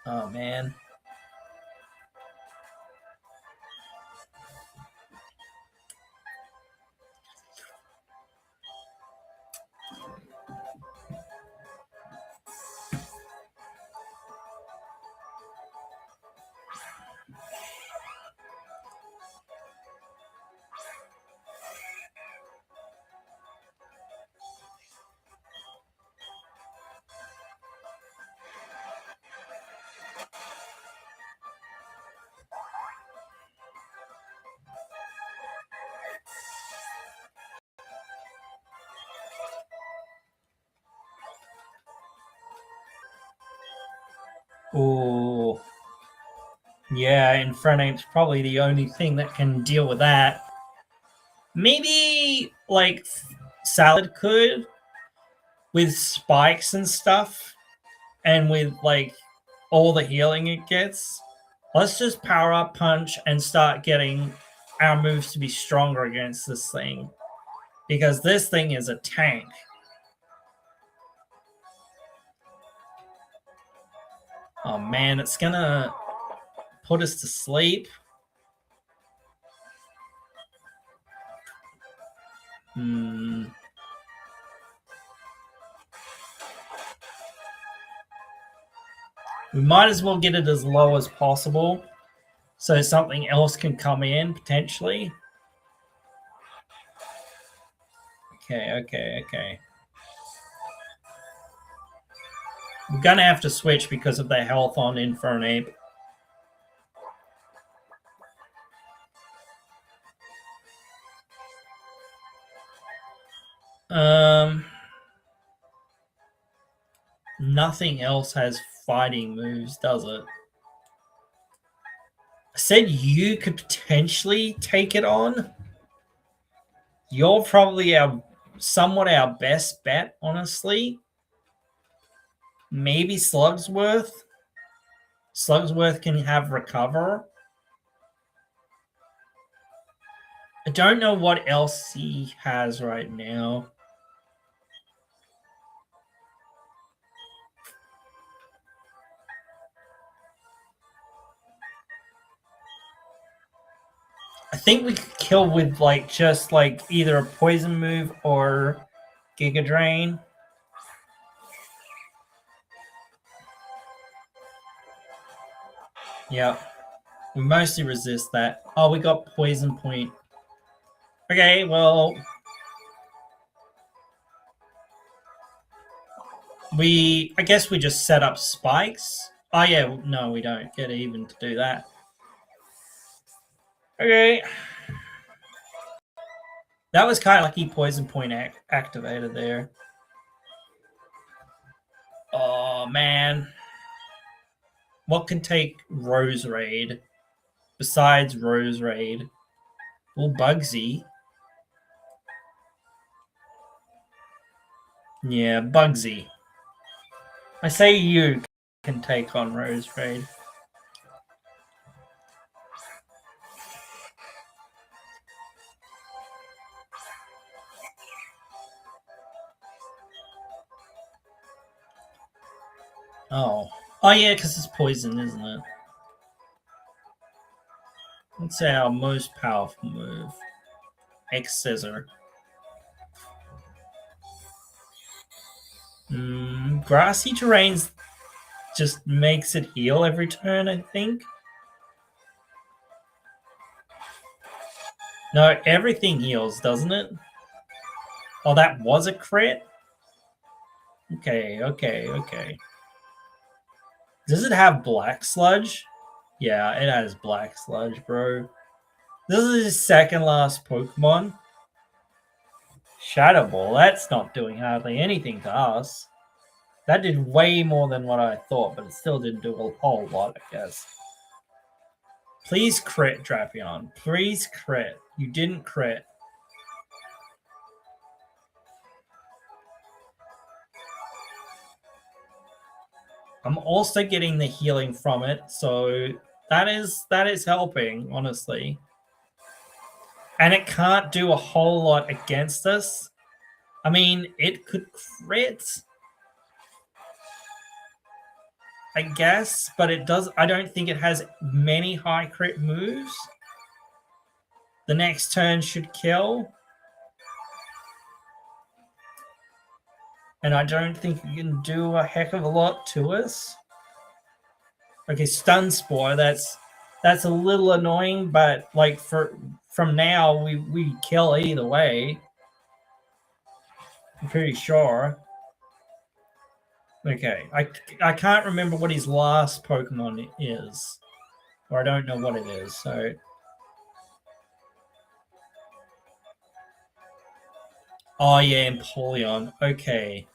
Oh, man. Oh, yeah, Infernape's probably the only thing that can deal with that. Maybe, like, Salad could, with spikes and stuff, and with, like, all the healing it gets. Let's just power up Punch and start getting our moves to be stronger against this thing. Because this thing is a tank. Oh man, it's gonna put us to sleep. We might as well get it as low as possible so something else can come in potentially. Okay. We're gonna have to switch because of the health on Infernape. Nothing else has fighting moves, does it? I said you could potentially take it on. You're probably somewhat our best bet, honestly. Maybe Slugsworth. Slugsworth can have Recover. I don't know what else he has right now. I think we could kill with just either a poison move or Giga Drain. Yep. We mostly resist that. Oh, we got Poison Point. Okay, well, I guess we just set up spikes. Oh yeah, no, we don't get even to do that. Okay. That was kind of lucky Poison Point activated there. Oh, man. What can take Rose Raid besides Rose Raid? Well, Bugsy. Yeah, Bugsy. I say you can take on Rose Raid. Oh. Oh, yeah, because it's poison, isn't it? Let's say our most powerful move. X-Scissor. Grassy terrains just makes it heal every turn, I think. No, everything heals, doesn't it? Oh, that was a crit? Okay. Does it have Black Sludge? Yeah, it has Black Sludge, bro. This is his second last Pokemon. Shadow Ball, that's not doing hardly anything to us. That did way more than what I thought, but it still didn't do a whole lot, I guess. Please crit, Drapion. Please crit. You didn't crit. I'm also getting the healing from it, so that is helping, honestly. And it can't do a whole lot against us. I mean, it could crit, I guess, but it does. I don't think it has many high crit moves. The next turn should kill. And I don't think it can do a heck of a lot to us. Okay, Stun Spore, that's a little annoying, but like from now we kill either way. I'm pretty sure. Okay, I can't remember what his last Pokemon is. Or I don't know what it is, so... Oh yeah, Empoleon. Okay.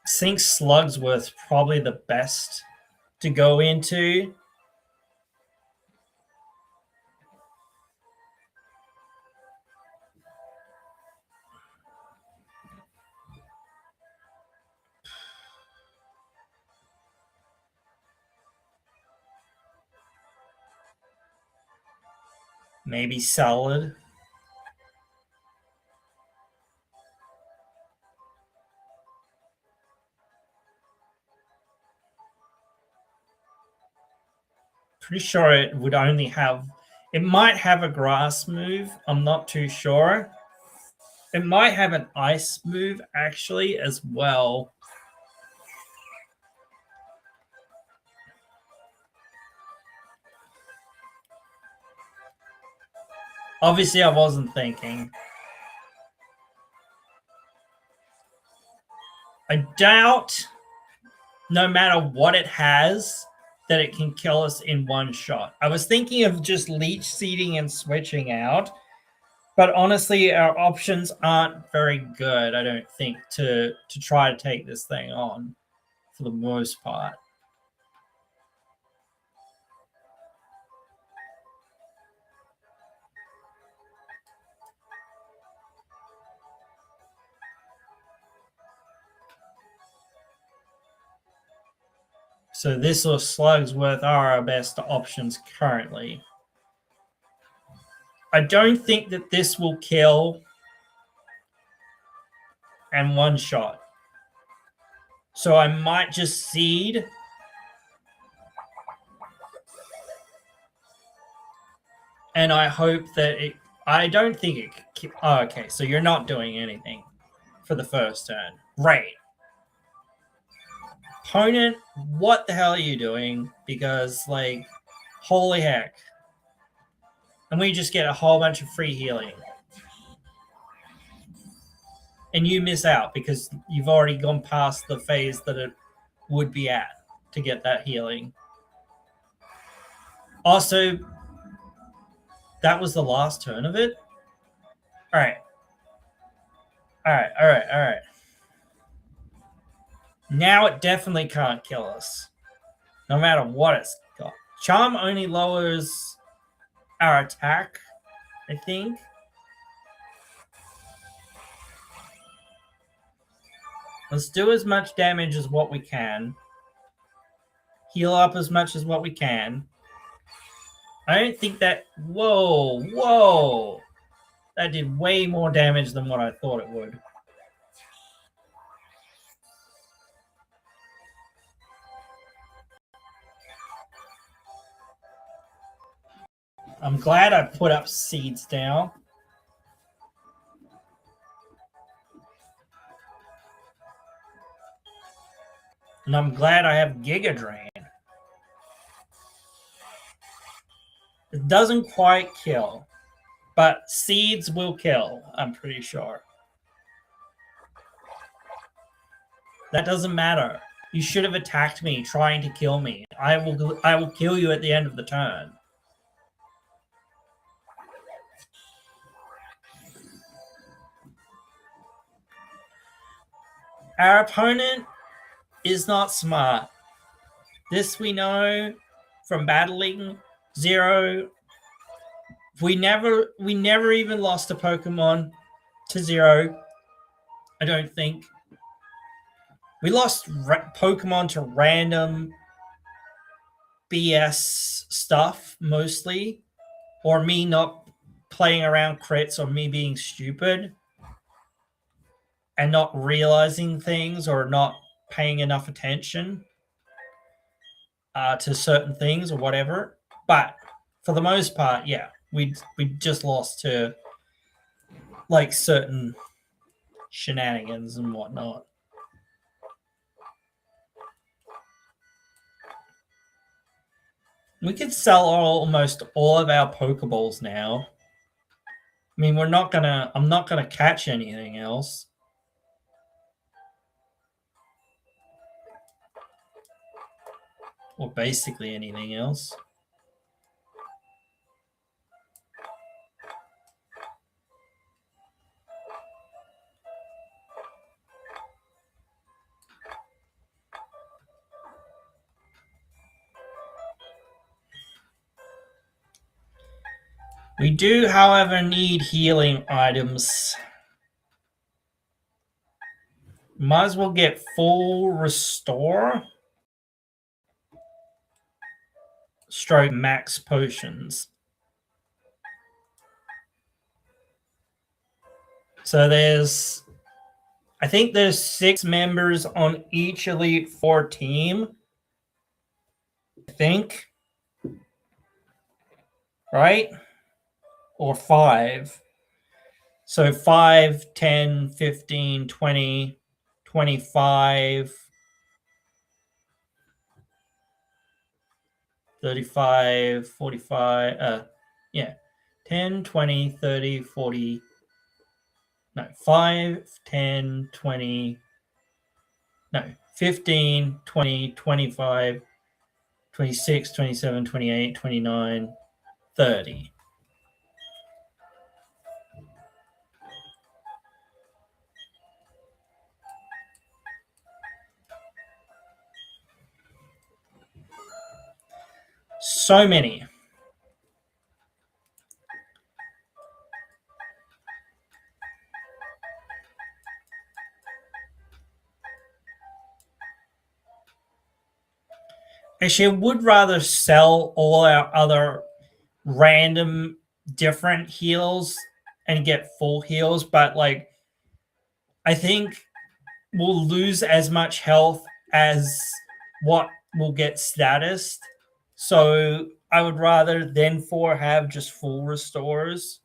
I think Slugsworth's probably the best to go into. Maybe Salad. Pretty sure it would only have... It might have a grass move. I'm not too sure. It might have an ice move, actually, as well. Obviously, I wasn't thinking. I doubt, no matter what it has, that it can kill us in one shot. I was thinking of just leech seeding and switching out, but honestly, our options aren't very good, I don't think, to try to take this thing on for the most part. So this or Slugsworth are our best options currently. I don't think that this will kill and one shot. So I might just seed. And I hope that it... I don't think it... Oh, okay, so you're not doing anything for the first turn. Great. Opponent, what the hell are you doing? Because, like, holy heck. And we just get a whole bunch of free healing. And you miss out because you've already gone past the phase that it would be at to get that healing. Also, that was the last turn of it? Alright. Alright. Now it definitely can't kill us. No matter what it's got. Charm only lowers our attack, I think. Let's do as much damage as what we can. Heal up as much as what we can. I don't think that... Whoa. That did way more damage than what I thought it would. I'm glad I put up seeds down. And I'm glad I have Giga Drain. It doesn't quite kill, but seeds will kill, I'm pretty sure. That doesn't matter. You should have attacked me, trying to kill me. I will kill you at the end of the turn. Our opponent is not smart. This we know from battling Zero. We never even lost a Pokemon to Zero. I don't think. We lost Pokemon to random BS stuff mostly, or me not playing around crits, or me being stupid and not realizing things, or not paying enough attention to certain things or whatever. But for the most part, yeah, we just lost to like certain shenanigans and whatnot. We could sell almost all of our Pokeballs now. I mean, I'm not gonna catch anything else. Or basically anything else. We do, however, need healing items. Might as well get full restore. Stroke max potions. So I think there's 6 members on each Elite Four team. I think. Right? Or 5. So 5, 10, 15, 20, 25, 35, 45, yeah. 10, 20, 30, 40, no, 5, 10, 20, no, 15, 20, 25, 26, 27, 28, 29, 30. So many. Actually, I would rather sell all our other random different heals and get full heals, but like I think we'll lose as much health as what will get statused. So I would rather then have just full restores,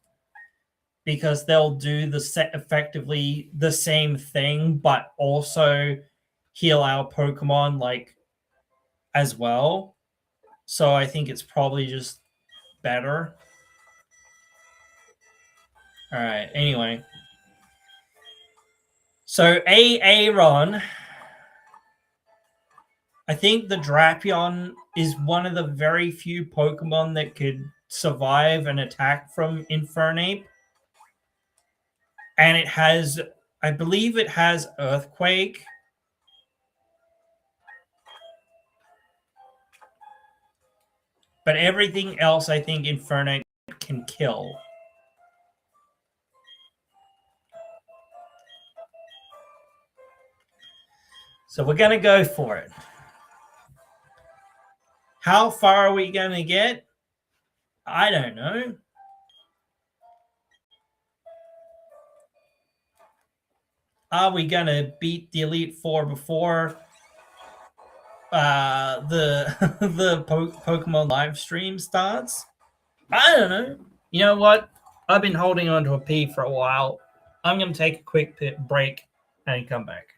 because they'll do effectively the same thing, but also heal our Pokemon like as well. So I think it's probably just better. All right. Anyway, so Aaron, I think the Drapion is one of the very few Pokemon that could survive an attack from Infernape. And it has, I believe it has Earthquake. But everything else, I think Infernape can kill. So we're going to go for it. How far are we going to get? I don't know. Are we going to beat the Elite Four before the Pokemon live stream starts? I don't know. You know what? I've been holding on to a pee for a while. I'm going to take a quick break and come back.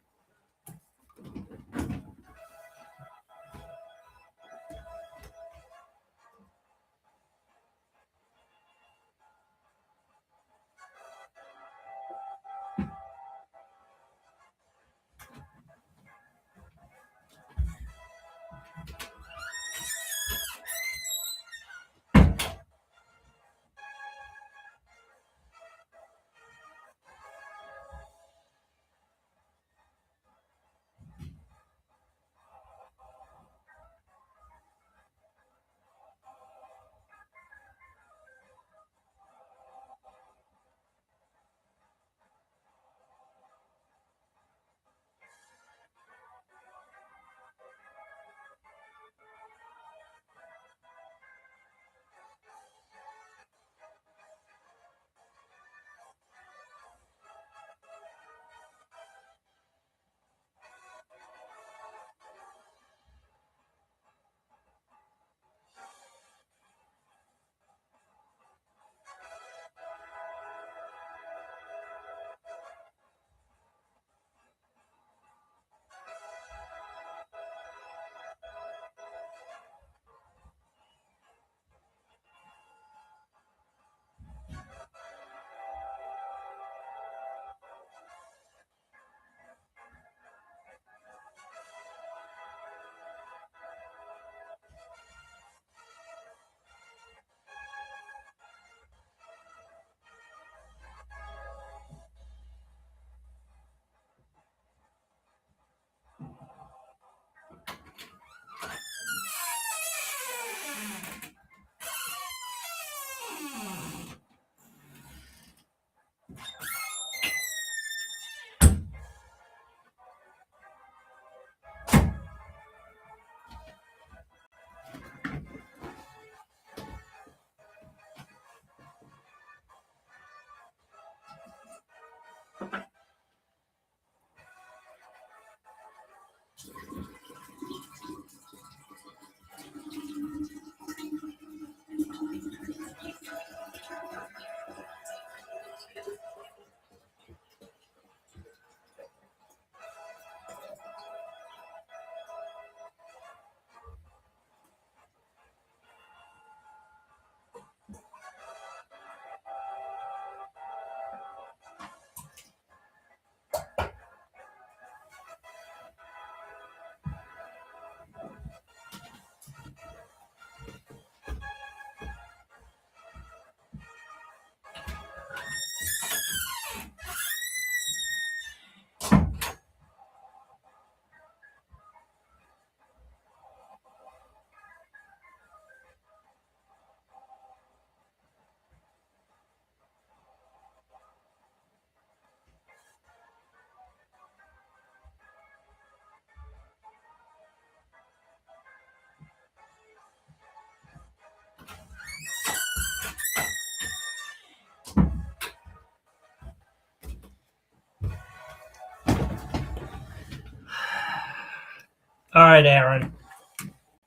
right, Aaron.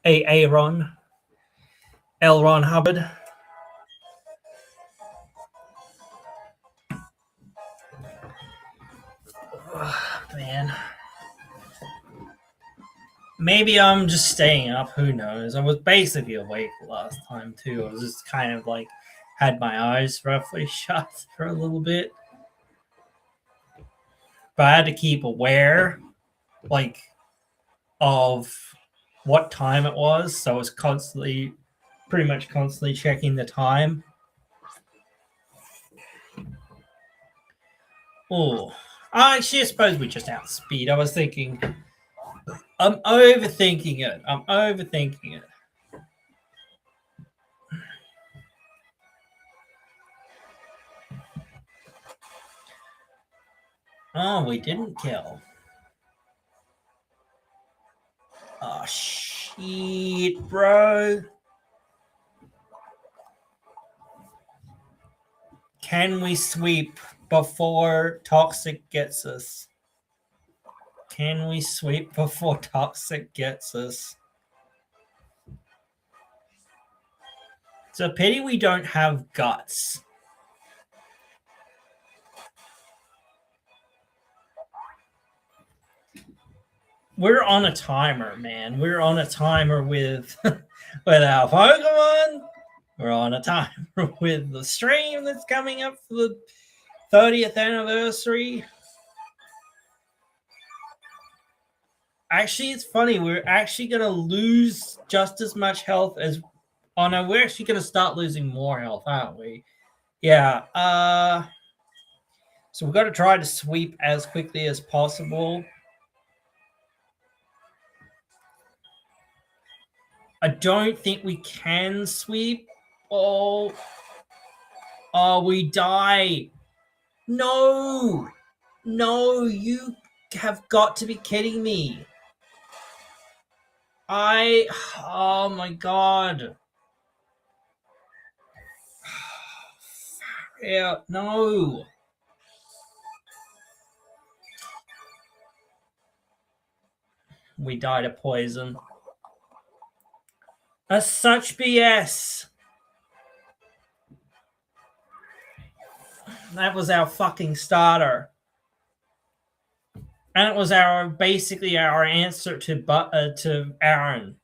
Aaron. L. Ron Hubbard. Oh, man. Maybe I'm just staying up. Who knows? I was basically awake last time, too. I was just kind of like, had my eyes roughly shut for a little bit. But I had to keep aware, like, of what time it was. So I was pretty much constantly checking the time. Oh, actually, I suppose we just outspeed. I was thinking, I'm overthinking it. Oh, we didn't kill. Oh, shit, bro. Can we sweep before Toxic gets us? Can we sweep before Toxic gets us? It's a pity we don't have guts. We're on a timer, man. We're on a timer with our Pokemon. We're on a timer with the stream that's coming up for the 30th anniversary. Actually, it's funny. We're actually going to lose just as much health as... Oh, no, we're actually going to start losing more health, aren't we? Yeah. So we've got to try to sweep as quickly as possible. I don't think we can sweep. Oh, we die. No, you have got to be kidding me. Oh my god. Yeah, no. We died of poison. That's such BS. That was our fucking starter. And it was basically our answer to Aaron.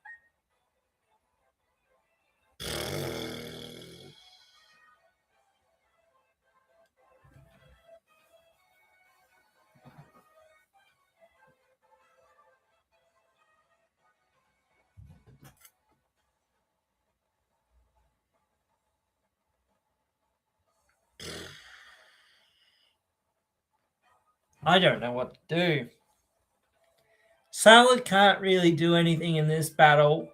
I don't know what to do. Salad can't really do anything in this battle.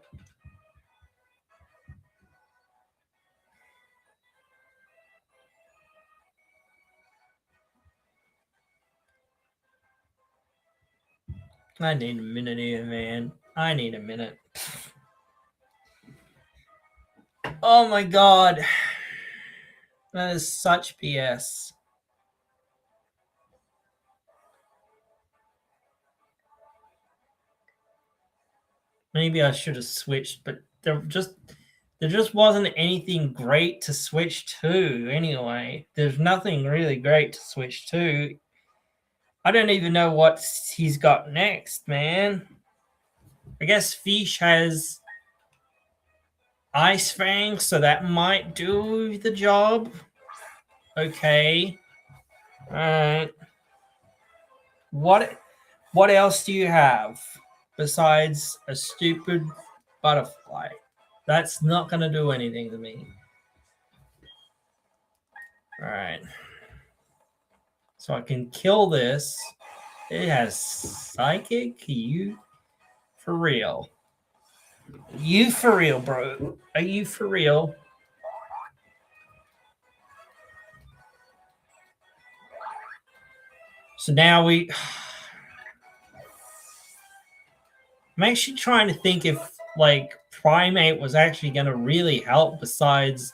I need a minute here, man. I need a minute. Oh my god. That is such BS. Maybe I should have switched, but there just wasn't anything great to switch to anyway. There's nothing really great to switch to. I don't even know what he's got next, man. I guess Fish has Ice Fang, so that might do the job. Okay. Alright. What else do you have besides a stupid butterfly? That's not going to do anything to me. Alright. So I can kill this. It has Psychic. You for real? You for real, bro? Are you for real? So now I'm actually trying to think if, like, Primate was actually going to really help besides...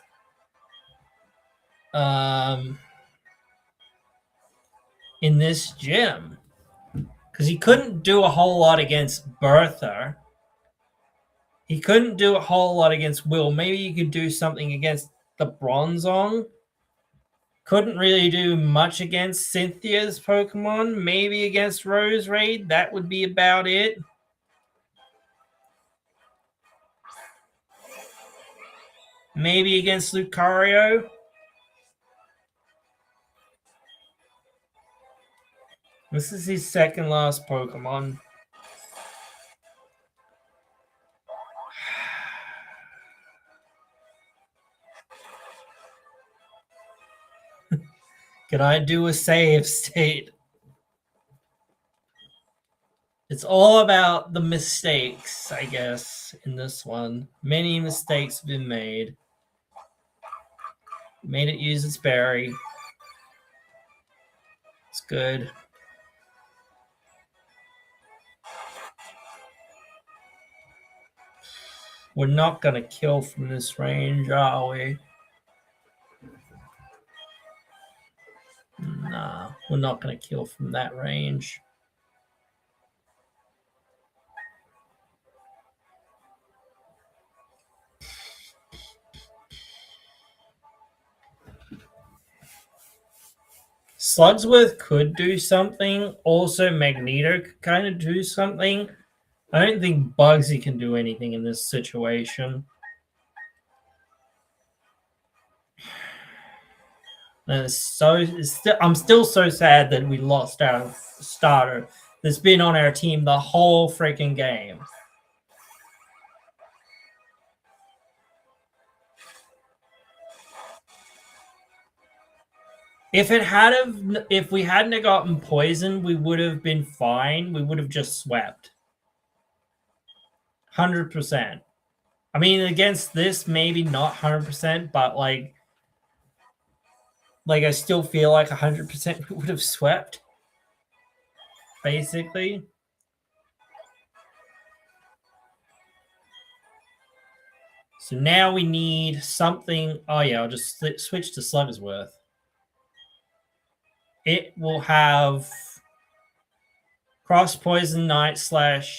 in this gym. Because he couldn't do a whole lot against Bertha. He couldn't do a whole lot against Will. Maybe he could do something against the Bronzong. Couldn't really do much against Cynthia's Pokemon. Maybe against Roserade. That would be about it. Maybe against Lucario. This is his second last Pokemon. Can I do a save state? It's all about the mistakes, I guess, in this one. Many mistakes have been made. Made it use its berry. It's good. We're not going to kill from this range, are we? Nah, we're not going to kill from that range. Slugsworth could do something. Also, Magneto could kind of do something. I don't think Bugsy can do anything in this situation. And I'm still so sad that we lost our starter that's been on our team the whole freaking game. If we hadn't gotten poisoned, we would have been fine. We would have just swept. 100%. I mean, against this, maybe not 100%, but like I still feel like 100% we would have swept. Basically. So now we need something. Oh yeah, I'll just switch to Slugsworth. It will have Cross Poison Knight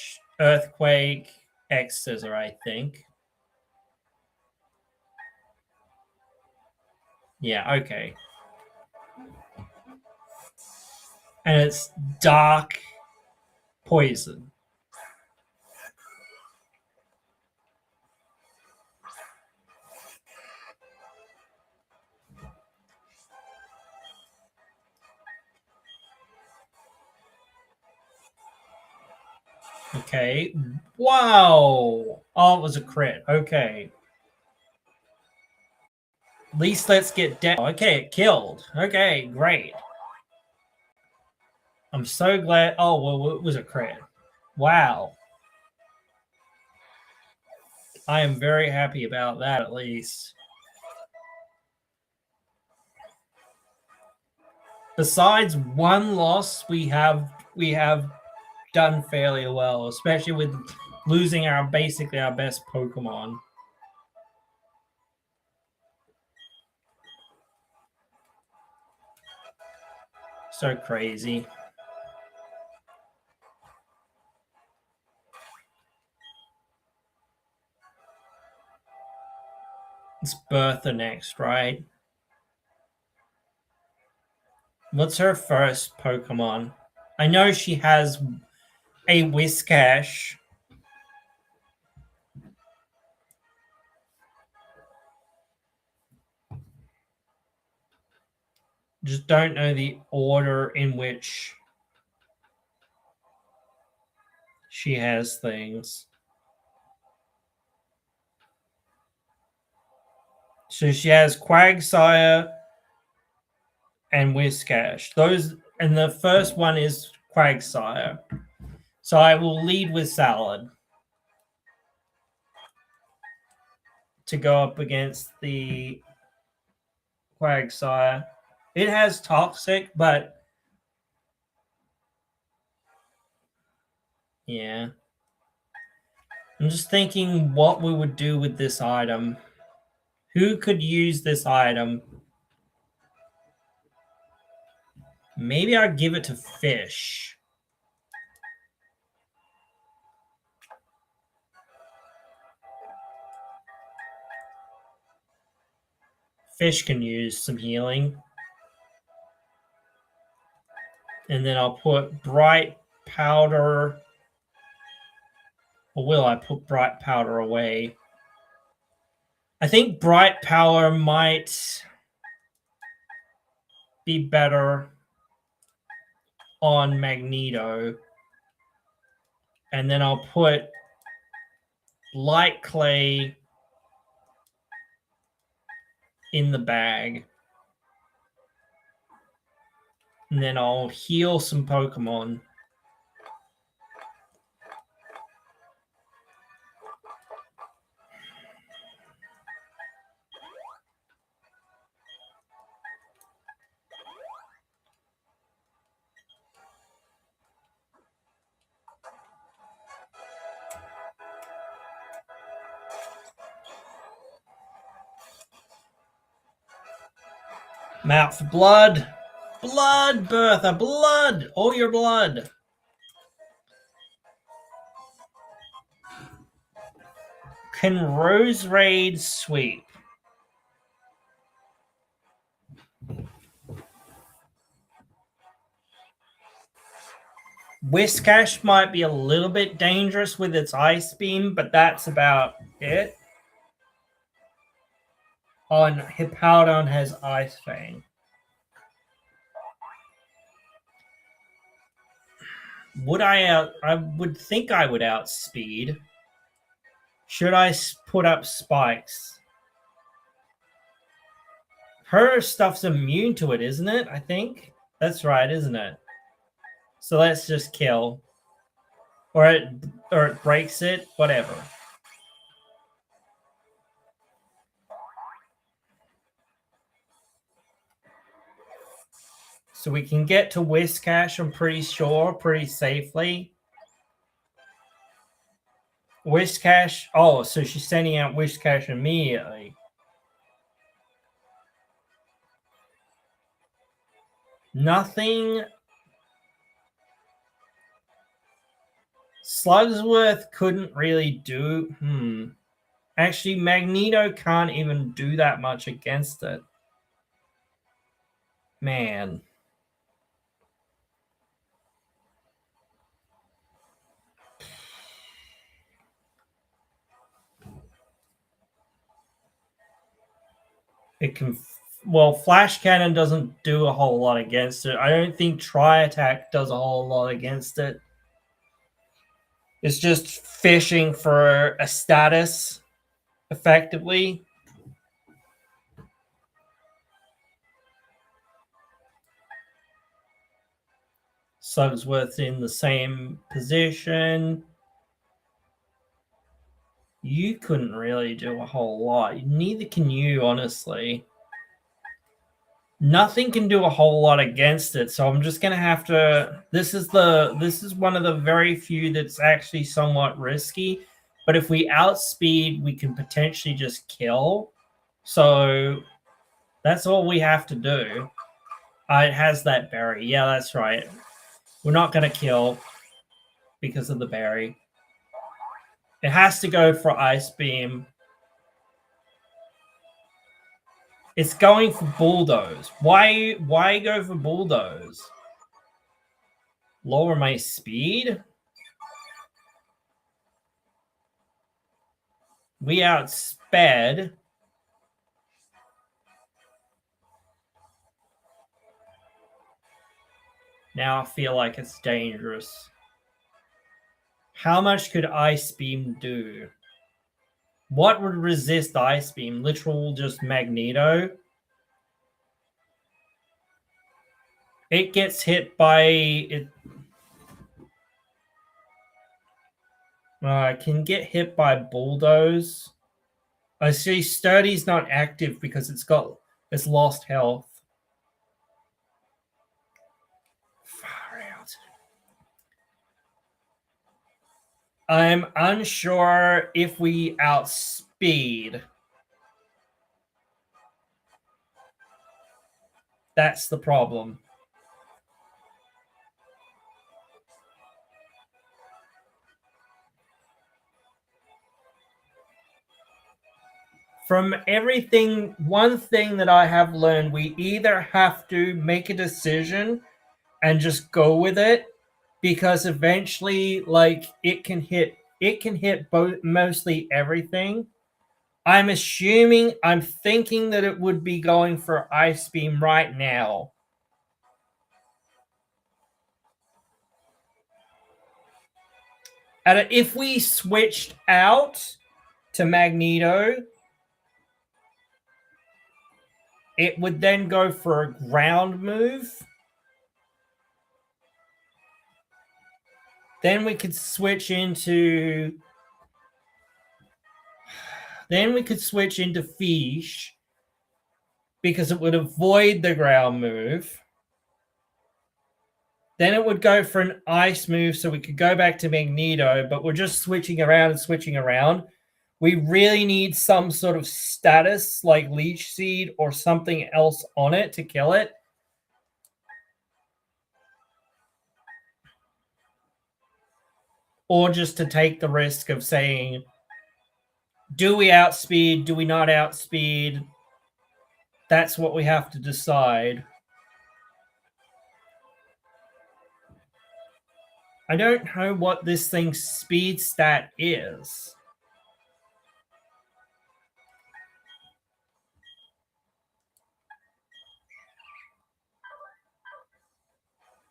/ Earthquake X Scissor, I think. Yeah, okay. And it's Dark Poison. Okay. Wow. Oh, it was a crit. Okay. At least let's get down. Okay, it killed. Okay, great. I'm so glad. Oh, well, it was a crit. Wow. I am very happy about that, at least. Besides one loss, we have done fairly well, especially with losing basically our best Pokemon. So crazy. It's Bertha next, right? What's her first Pokemon? I know she has a Whiscash. Just don't know the order in which she has things. So she has Quagsire and Whiscash. And the first one is Quagsire. So I will lead with Salad to go up against the Quagsire. It has Toxic, but yeah. I'm just thinking what we would do with this item. Who could use this item? Maybe I'll give it to Fish. Fish can use some healing. And then I'll put bright powder. Or will I put bright powder away? I think bright powder might be better on Magneto. And then I'll put light clay in the bag. And then I'll heal some Pokemon. I'm out for blood. Blood, Bertha, blood. All your blood. Can Rose Raid sweep? Whiscash might be a little bit dangerous with its Ice Beam, but that's about it. Oh, and Hippowdon has Ice Fang. I would think I would outspeed. Should I put up spikes? Her stuff's immune to it, isn't it? I think. That's right, isn't it? So let's just kill. Or it breaks it, whatever. So we can get to Whiscash, I'm pretty sure, pretty safely. Whiscash. Oh, so she's sending out Whiscash immediately. Nothing. Slugsworth couldn't really do. Actually, Magneto can't even do that much against it. Man. It can. Well, Flash Cannon doesn't do a whole lot against it. I don't think Tri Attack does a whole lot against it. It's just fishing for a status, effectively. Slugsworth's in the same position. You couldn't really do a whole lot. Neither can you, honestly. Nothing can do a whole lot against it, so I'm just gonna have to. This is one of the very few that's actually somewhat risky. But if we outspeed, we can potentially just kill. So that's all we have to do. It has that berry. Yeah, that's right. We're not gonna kill because of the berry. It has to go for Ice Beam. It's going for Bulldoze. Why go for Bulldoze? Lower my speed? We outsped. Now I feel like it's dangerous. How much could Ice Beam do? What would resist Ice Beam? Literal just Magneto? It gets hit by it. Can get hit by Bulldoze. I see Sturdy's not active because it's lost health. Far out. I'm unsure if we outspeed. That's the problem. from everything, one thing that I have learned, we either have to make a decision and just go with it, because eventually, like, it can hit both, mostly everything. I'm thinking that it would be going for Ice Beam right now. And if we switched out to Magneto, it would then go for a ground move. Then we could switch into Fish, because it would avoid the ground move. Then it would go for an ice move, so we could go back to Magneto, but we're just switching around and switching around. We really need some sort of status like Leech Seed or something else on it to kill it. Or just to take the risk of saying, do we outspeed? Do we not outspeed? That's what we have to decide. I don't know what this thing's speed stat is.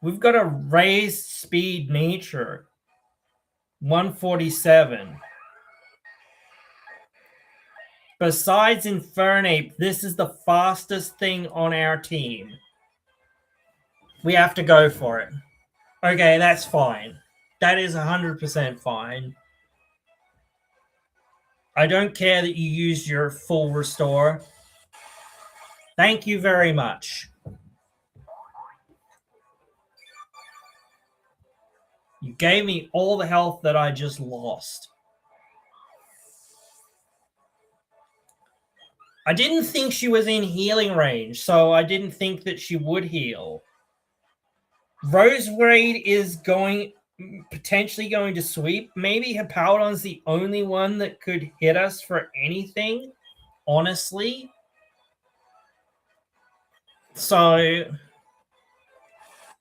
We've got a raised speed nature. 147. Besides Infernape, this is the fastest thing on our team. We have to go for it. Okay, that's fine. That is 100% fine. I don't care that you used your full restore. Thank you very much. You gave me all the health that I just lost. I didn't think she was in healing range, so I didn't think that she would heal. Roserade is potentially going to sweep. Maybe Hippowdon's the only one that could hit us for anything, honestly. So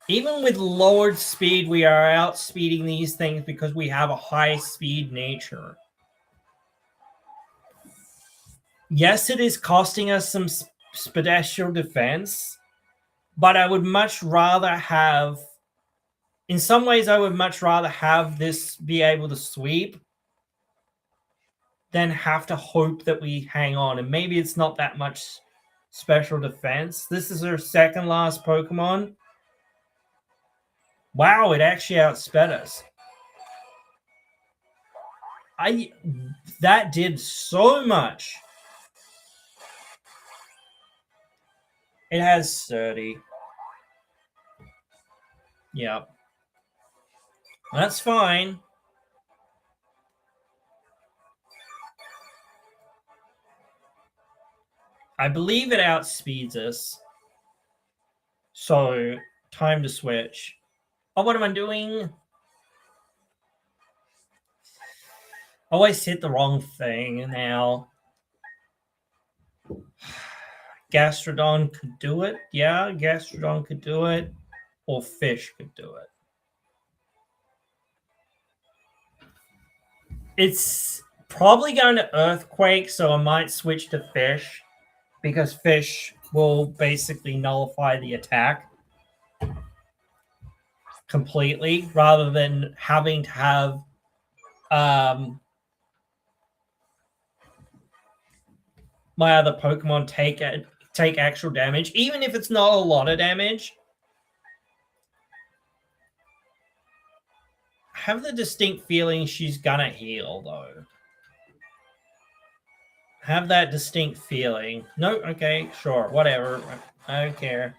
even with lowered speed, we are outspeeding these things because we have a high speed nature. Yes, it is costing us some special defense, but I would much rather have, in some ways, I would much rather have this be able to sweep than have to hope that we hang on. And maybe it's not that much special defense. This is our second last Pokemon. Wow, it actually outsped us. That did so much. It has 30. Yep. That's fine. I believe it outspeeds us. So, time to switch. Oh, what am I doing? Always hit the wrong thing now. Gastrodon could do it. Yeah, Gastrodon could do it. Or Fish could do it. It's probably going to Earthquake, so I might switch to Fish, because Fish will basically nullify the attack completely, rather than having to have my other Pokemon take actual damage, even if it's not a lot of damage. I have the distinct feeling she's gonna heal, though. Have that distinct feeling. No, okay, sure, whatever. I don't care.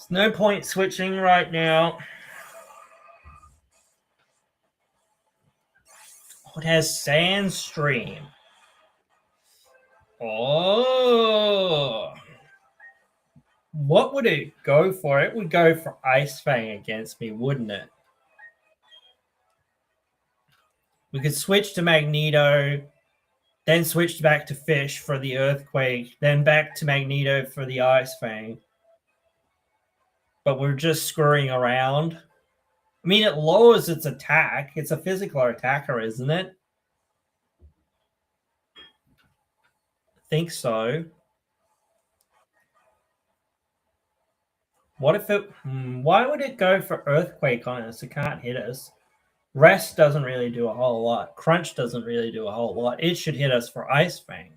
There's no point switching right now. Oh, it has Sandstream. Oh. What would it go for? It would go for Ice Fang against me, wouldn't it? We could switch to Magneto, then switch back to Fish for the Earthquake, then back to Magneto for the Ice Fang. But we're just screwing around. I mean, it lowers its attack. It's a physical attacker, isn't it? I think so. What if it... why would it go for Earthquake on us? It can't hit us. Rest doesn't really do a whole lot. Crunch doesn't really do a whole lot. It should hit us for Ice Fang.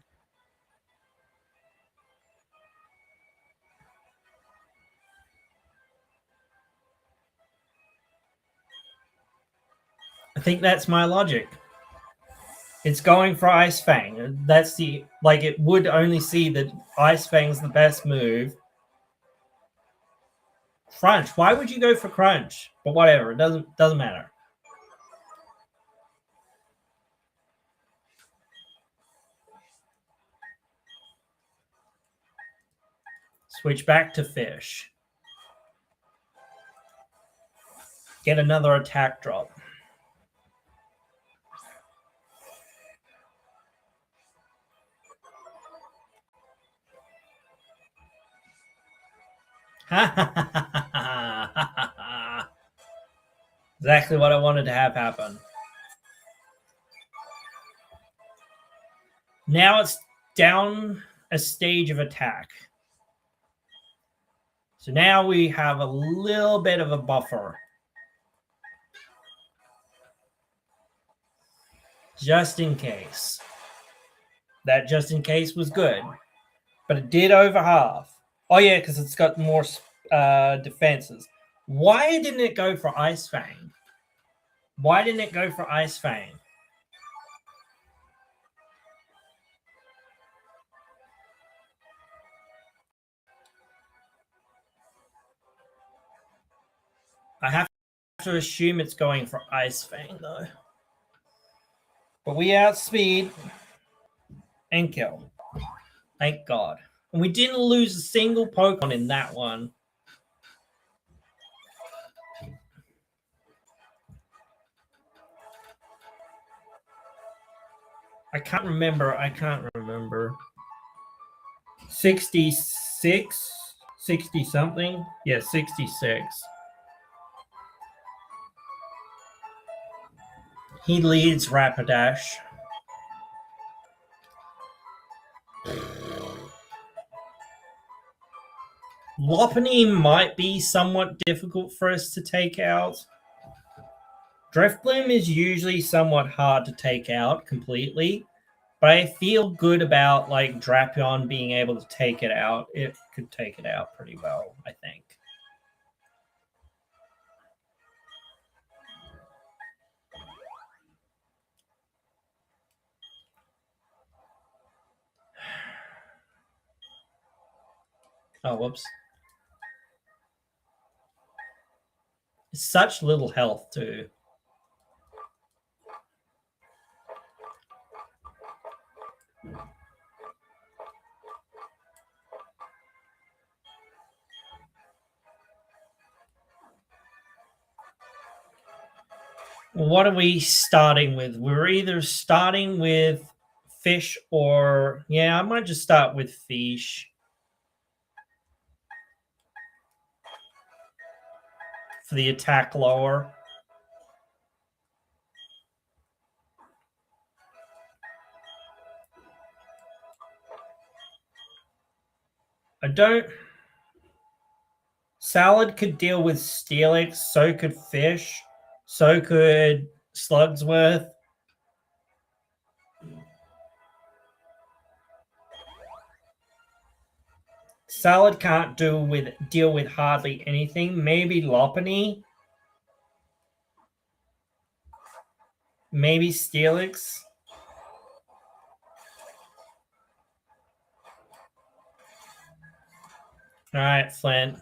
I think that's my logic. It's going for Ice Fang. That's the... like, it would only see that Ice Fang's the best move. Crunch. Why would you go for Crunch? But whatever. It doesn't matter. Switch back to Fish. Get another attack drop. Exactly what I wanted to have happen. Now it's down a stage of attack. So now we have a little bit of a buffer. Just in case. That just in case was good. But it did over half. Oh yeah, because it's got more defenses. Why didn't it go for Ice Fang? Why didn't it go for Ice Fang? I have to assume it's going for Ice Fang though. But we outspeed and kill. Thank God. And we didn't lose a single Pokemon in that one. I can't remember. 66? 60 something? Yeah, 66. He leads Rapidash. Lopunny might be somewhat difficult for us to take out. Driftbloom is usually somewhat hard to take out completely, but I feel good about like Drapion being able to take it out. It could take it out pretty well, I think. Oh, whoops. Such little health, too. What are we starting with? We're either starting with Fish or... yeah, I might just start with Fish. For the attack lower. I don't... Salad could deal with Steelix, so could Fish, so could Slugsworth. Salad can't deal with hardly anything. Maybe Lopunny. Maybe Steelix. All right, Flint.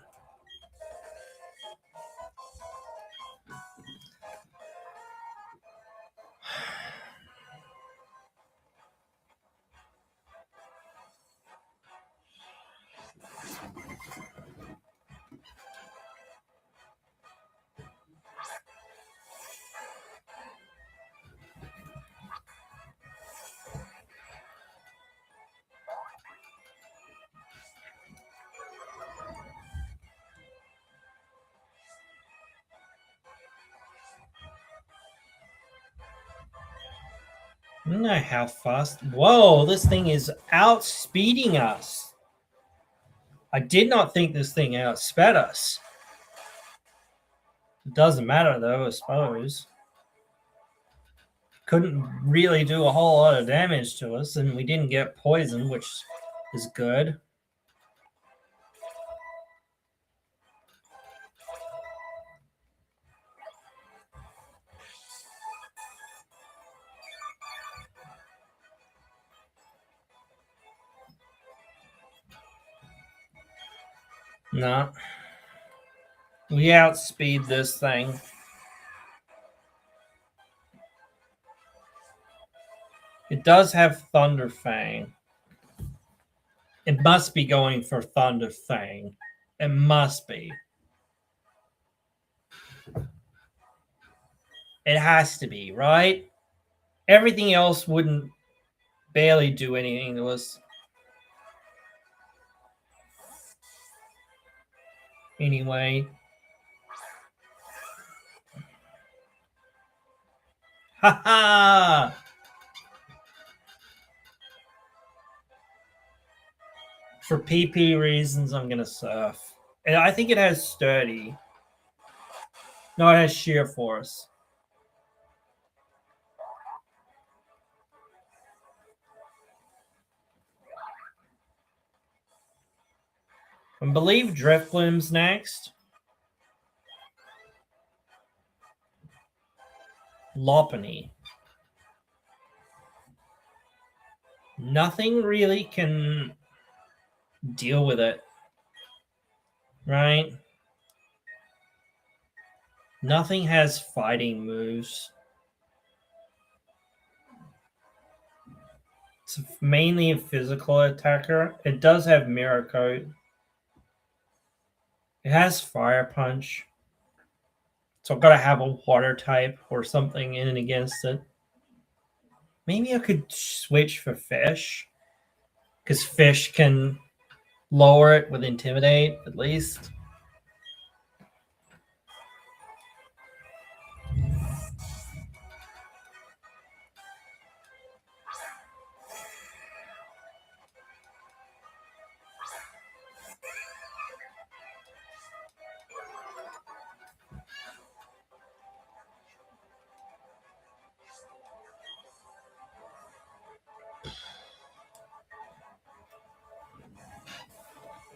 I don't know how fast. Whoa, this thing is outspeeding us. I did not think this thing outsped us. It doesn't matter though, I suppose. Couldn't really do a whole lot of damage to us, and we didn't get poisoned, which is good. No. We outspeed this thing. It does have Thunder Fang. It must be going for Thunder Fang. It must be. It has to be, right? Everything else wouldn't barely do anything to us. Anyway. Ha ha! For PP reasons, I'm going to Surf. And I think it has Sturdy. No, it has Sheer Force. I believe Drifloom's next. Lopunny. Nothing really can deal with it. Right? Nothing has fighting moves. It's mainly a physical attacker. It does have Mirror Coat. It has Fire Punch. So I've got to have a water type or something in and against it. Maybe I could switch for Fish. Because Fish can lower it with Intimidate, at least.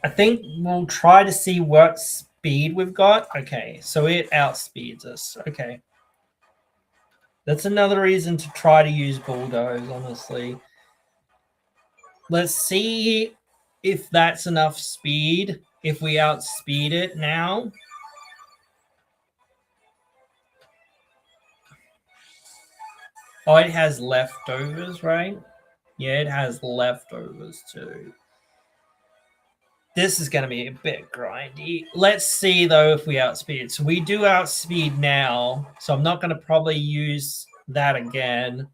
I think we'll try to see what speed we've got. Okay, so it outspeeds us. Okay. That's another reason to try to use Bulldoze, honestly. Let's see if that's enough speed, if we outspeed it now. Oh, it has leftovers, right? Yeah, it has leftovers too. This is going to be a bit grindy. Let's see, though, if we outspeed it. So we do outspeed now, so I'm not going to probably use that again.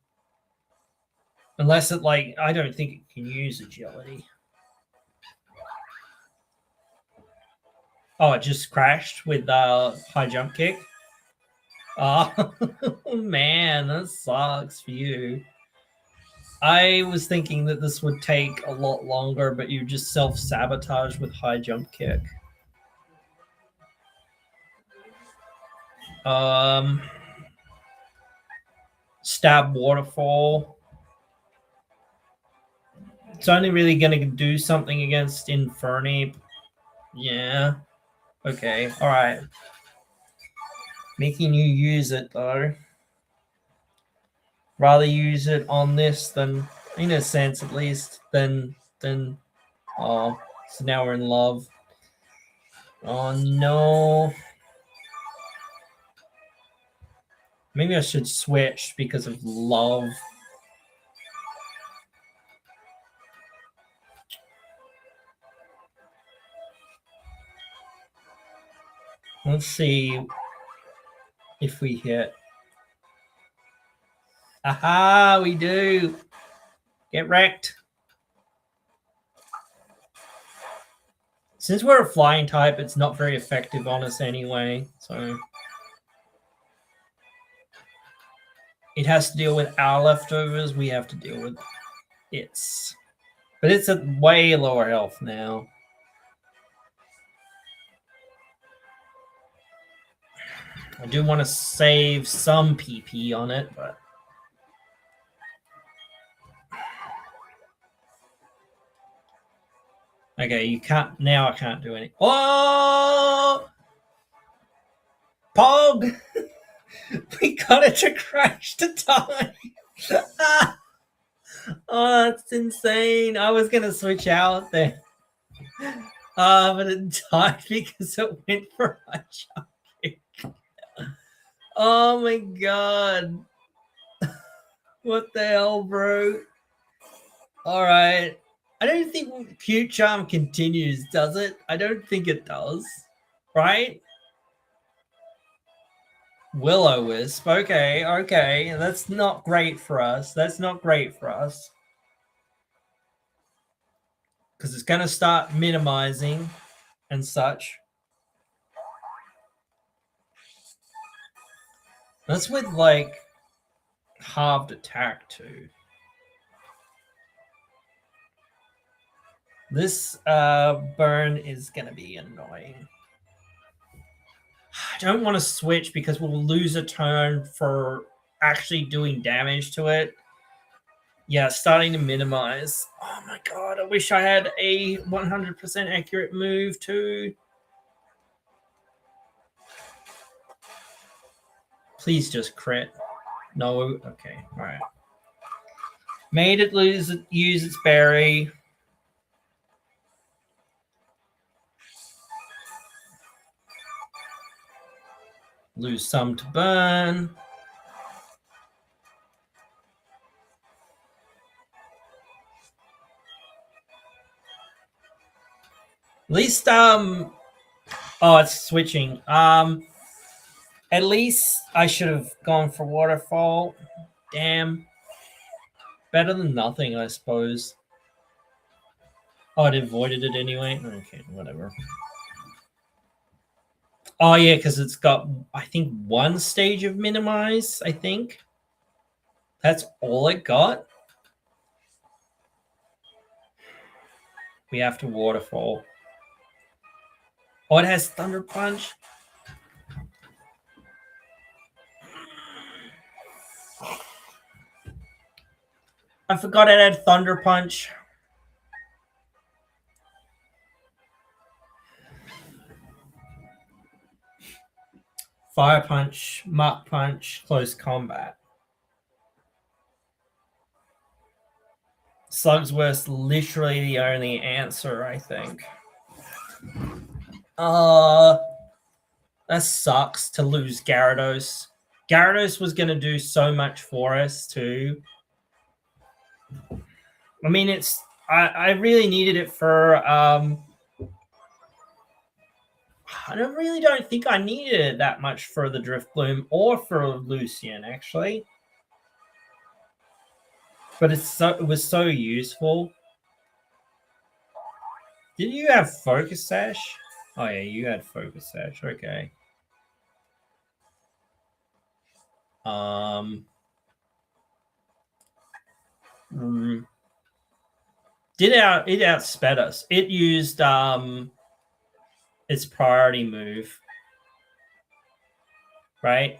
Unless it, like, I don't think it can use agility. Oh, it just crashed with high jump kick. Oh, man, that sucks for you. I was thinking that this would take a lot longer, but you just self-sabotage with high jump kick. Stab Waterfall. It's only really going to do something against Infernape. Yeah. Okay, alright. Making you use it, though. Rather use it on this than, in a sense at least, than oh, so now we're in love. Oh no. Maybe I should switch because of love. Let's see if we hit. Aha, we do. Get wrecked. Since we're a flying type, it's not very effective on us anyway, so It has to deal with our leftovers. We have to deal with its. But it's at way lower health now. I do want to save some PP on it, but... Okay, you can't... Now I can't do any... Oh! Pog! We got it to crash to die! Oh, that's insane. I was going to switch out there. But it died because it went for a jump kick. Oh my god. What the hell, bro? Alright. I don't think Cute Charm continues, does it? I don't think it does. Right? Will-O-Wisp. Okay, okay. That's not great for us. That's not great for us. Because it's going to start minimizing and such. That's with, like, halved attack, too. This burn is going to be annoying. I don't want to switch because we'll lose a turn for actually doing damage to it. Yeah, starting to minimize. Oh my god, I wish I had a 100% accurate move too. Please just crit. No, okay, all right. Made it use its berry. Lose some to burn. At least, oh, it's switching. At least I should have gone for Waterfall. Damn. Better than nothing, I suppose. Oh, it avoided it anyway. Okay, whatever. Oh, yeah, because it's got, I think, one stage of minimize, I think. That's all it got. We have to Waterfall. Oh, it has Thunder Punch. I forgot it had Thunder Punch. Fire Punch, Mach Punch, Close Combat. Slugsworth's literally the only answer, I think. That sucks to lose Gyarados. Gyarados was going to do so much for us too. I mean, it's I really needed it for I don't think I needed it that much for the Drift Bloom or for Lucian actually. But it was so useful. Did you have Focus Sash? Oh yeah, you had Focus Sash. Okay. It outsped us. It used its priority move. Right?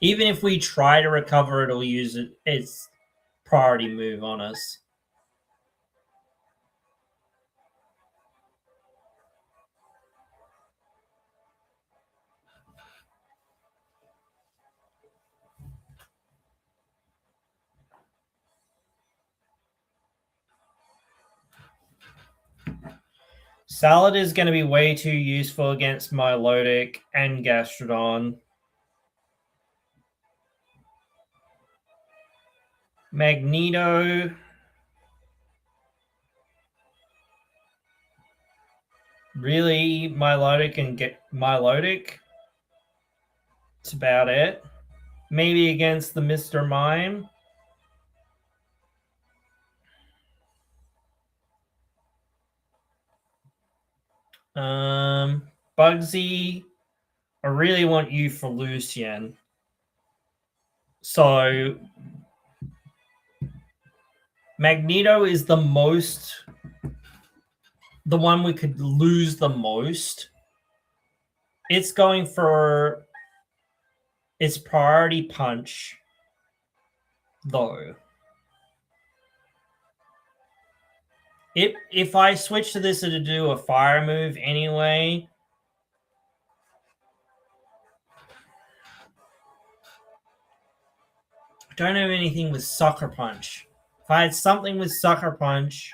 Even if we try to recover, it'll use its priority move on us. Salad is going to be way too useful against Milotic and Gastrodon. Magneto. Really, Milotic and get Milotic. That's about it. Maybe against the Mr. Mime. Bugsy, I really want you for Lucian. So Magneto is the one we could lose the most. It's going for its priority punch, though. If I switch to this to do a fire move anyway, I don't have anything with Sucker Punch. If I had something with Sucker Punch,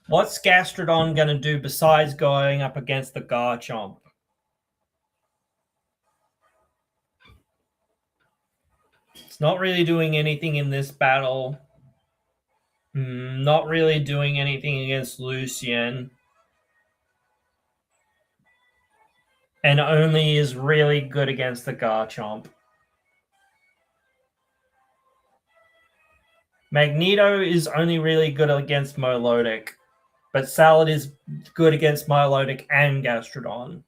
what's Gastrodon going to do besides going up against the Garchomp? It's not really doing anything in this battle. Not really doing anything against Lucian. And only is really good against the Garchomp. Magneto is only really good against Milotic. But Salad is good against Milotic and Gastrodon.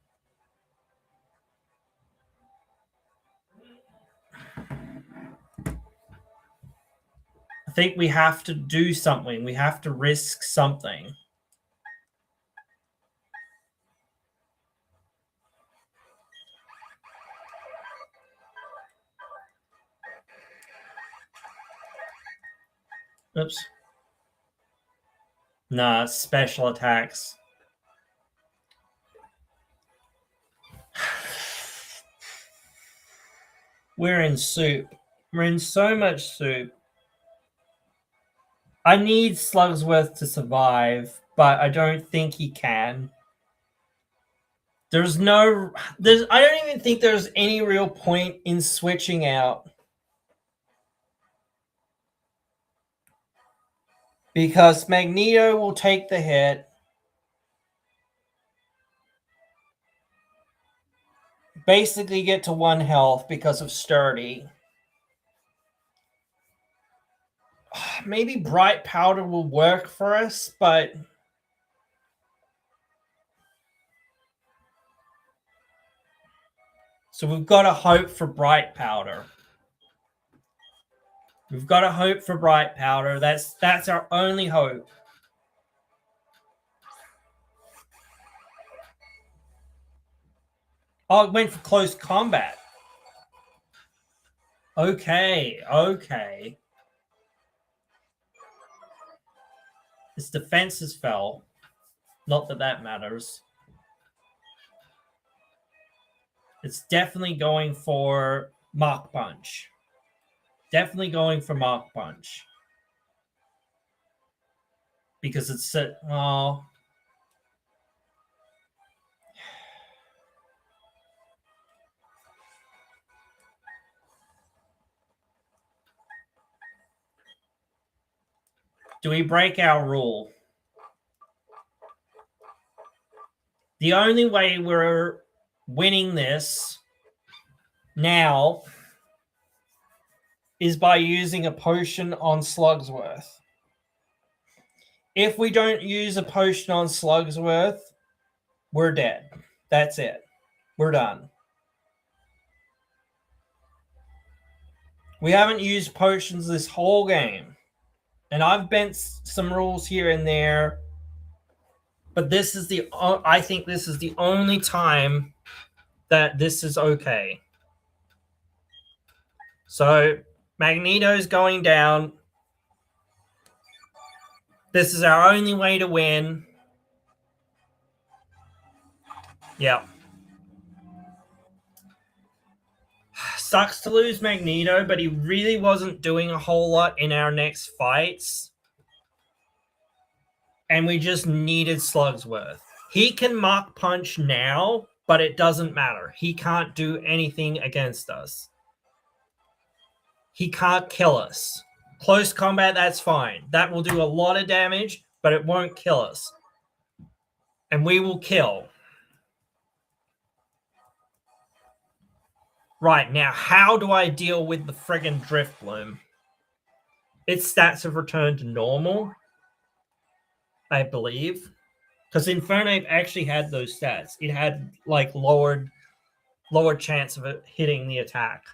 I think we have to do something. We have to risk something. Oops. Nah, special attacks. We're in soup. We're in so much soup. I need Slugsworth to survive, but I don't think he can. I don't even think there's any real point in switching out. Because Magneto will take the hit. Basically get to 1 health because of Sturdy. Maybe Bright Powder will work for us, but so we've got to hope for Bright Powder. We've got to hope for Bright Powder. That's our only hope. Oh, it went for close combat. Okay. Its defenses fell. Not that matters. It's definitely going for Mach Punch. Definitely going for Mach Punch. Because it's... Oh... Do we break our rule? The only way we're winning this now is by using a potion on Slugsworth. If we don't use a potion on Slugsworth, we're dead. That's it. We're done. We haven't used potions this whole game. And I've bent some rules here and there. But I think this is the only time that this is okay. So Magneto's going down. This is our only way to win. Yeah. Sucks to lose Magneto, but he really wasn't doing a whole lot in our next fights. and we just needed Slugsworth. He can Mach Punch now, but it doesn't matter. He can't do anything against us. He can't kill us. Close combat, that's fine. That will do a lot of damage, but it won't kill us. And we will kill. Right, now how do I deal with the friggin' Driftbloom? Its stats have returned to normal, I believe. Because Infernape actually had those stats. It had, like, lower chance of it hitting the attack.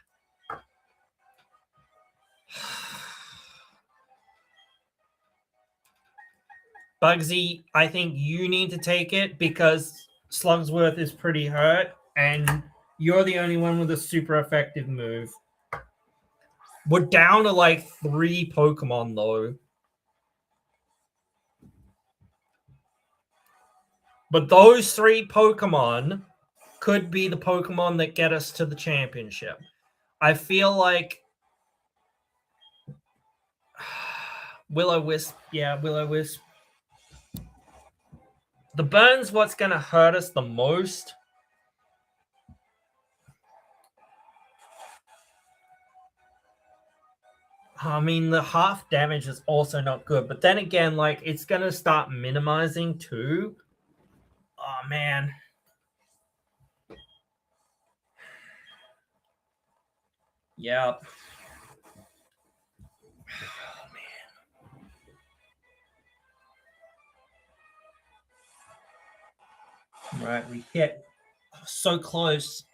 Bugsy, I think you need to take it because Slugsworth is pretty hurt, and you're the only one with a super effective move. We're down to like 3 Pokemon though. But those 3 Pokemon could be the Pokemon that get us to the championship. I feel like Will-O-Wisp. Yeah, Will-O-Wisp. The burn's what's going to hurt us the most. I mean, the half damage is also not good. But then again, like, it's going to start minimizing too. Oh, man. Yep. Oh, man. Right, we hit. So close.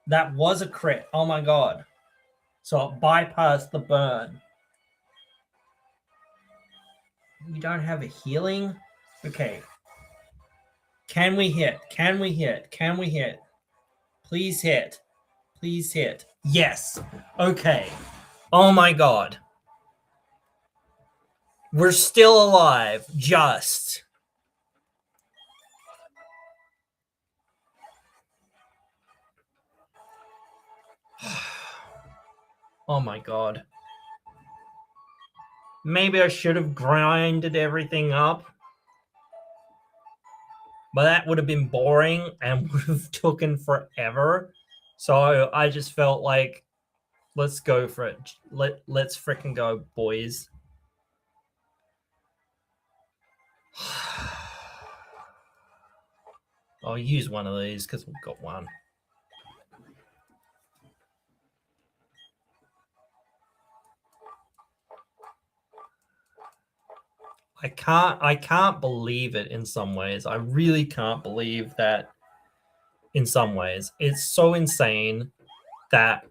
That was a crit. Oh, my God. So it bypassed the burn. We don't have a healing? Okay. Can we hit? Can we hit? Can we hit? Please hit. Please hit. Yes. Okay. Oh my God. We're still alive. Just. Oh my God. Maybe I should have grinded everything up. But that would have been boring and would have taken forever. So I just felt like, let's go for it. Let's freaking go, boys. I'll use one of these because we've got one. I can't believe it in some ways. I really can't believe that in some ways. It's so insane that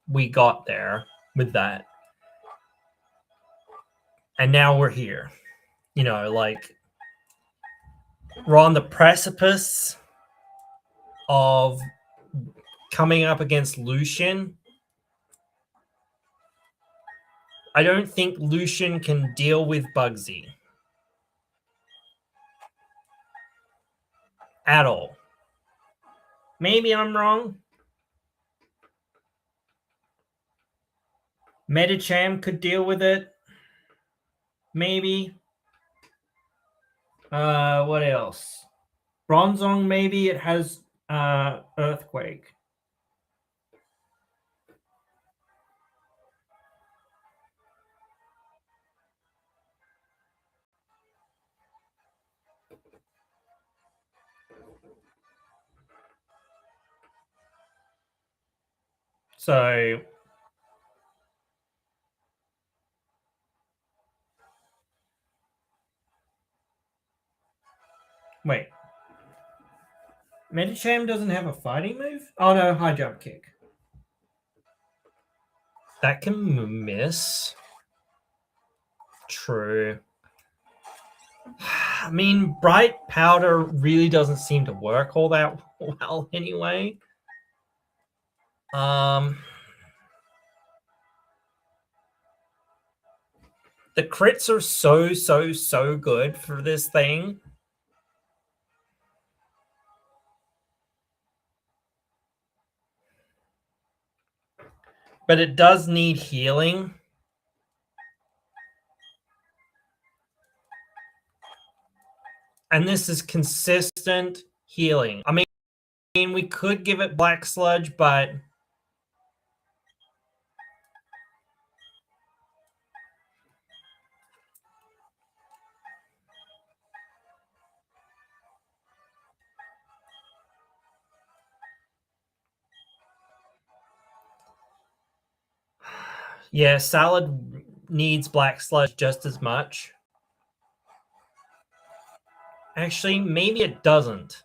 we got there with that. And now we're here. You know, like, we're on the precipice of coming up against Lucian. I don't think Lucian can deal with Bugsy. At all. Maybe I'm wrong. Medicham could deal with it. Maybe. What else? Bronzong, maybe. It has Earthquake. So wait. Medicham doesn't have a fighting move? Oh no, high jump kick. That can miss. True. I mean, Bright Powder really doesn't seem to work all that well anyway. The crits are so good for this thing. But it does need healing. And this is consistent healing. I mean, we could give it Black Sludge, but yeah, Salad needs Black Sludge just as much. Actually, maybe it doesn't.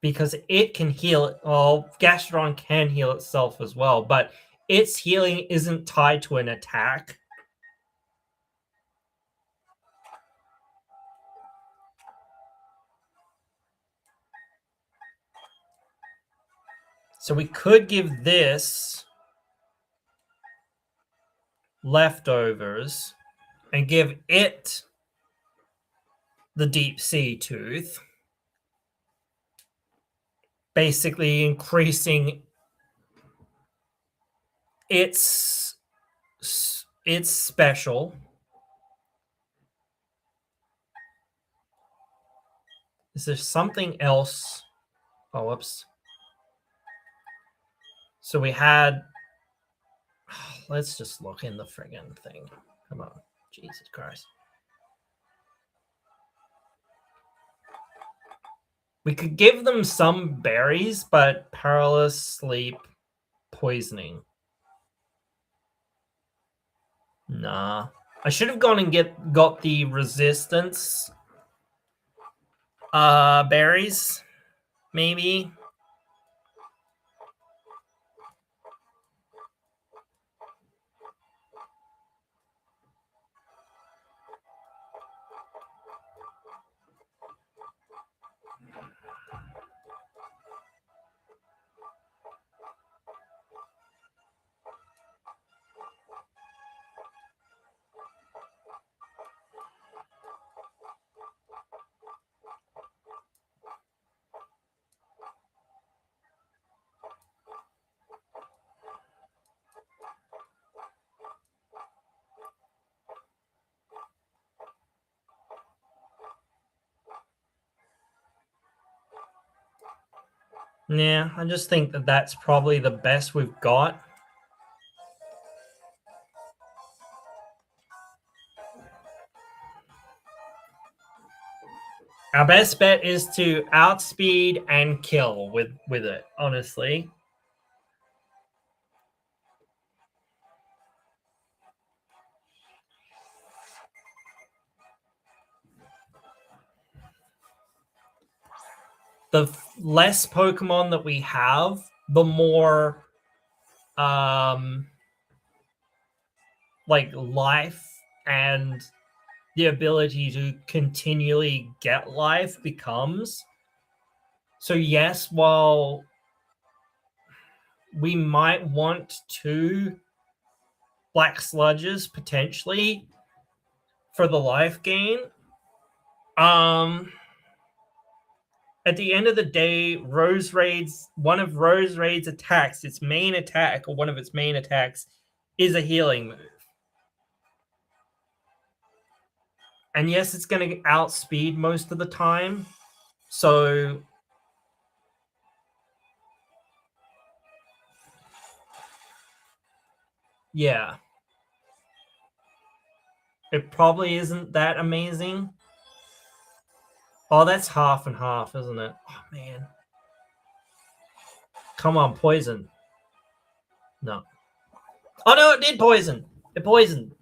Because it can heal it. Well, Gastrodon can heal itself as well, but its healing isn't tied to an attack. So we could give this leftovers and give it the deep sea tooth, basically increasing its special. Is there something else? Oh, whoops. So we had, let's just look in the friggin' thing. Come on, Jesus Christ. We could give them some berries, but paralysis, sleep, poisoning. Nah. I should have gone and got the resistance berries, maybe. Yeah, I just think that that's probably the best we've got. Our best bet is to outspeed and kill with it, honestly. The less Pokemon that we have, the more like life and the ability to continually get life becomes. So yes, while we might want 2 Black Sludges potentially for the life gain, at the end of the day, one of Rose Raid's attacks, its main attack, or one of its main attacks, is a healing move. And yes, it's going to outspeed most of the time. So yeah. It probably isn't that amazing. Oh, that's half and half, isn't it? Oh, man. Come on, poison. No. Oh, no, it did poison. It poisoned.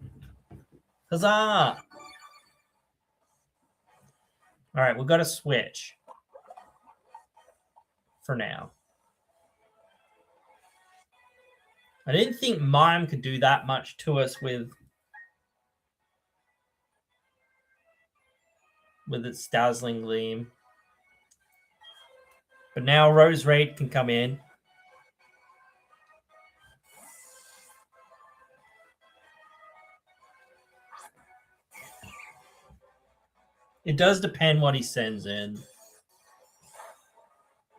Huzzah. All right, we've got to switch for now. I didn't think Mime could do that much to us with its Dazzling Gleam. But now Rose Raid can come in. It does depend what he sends in.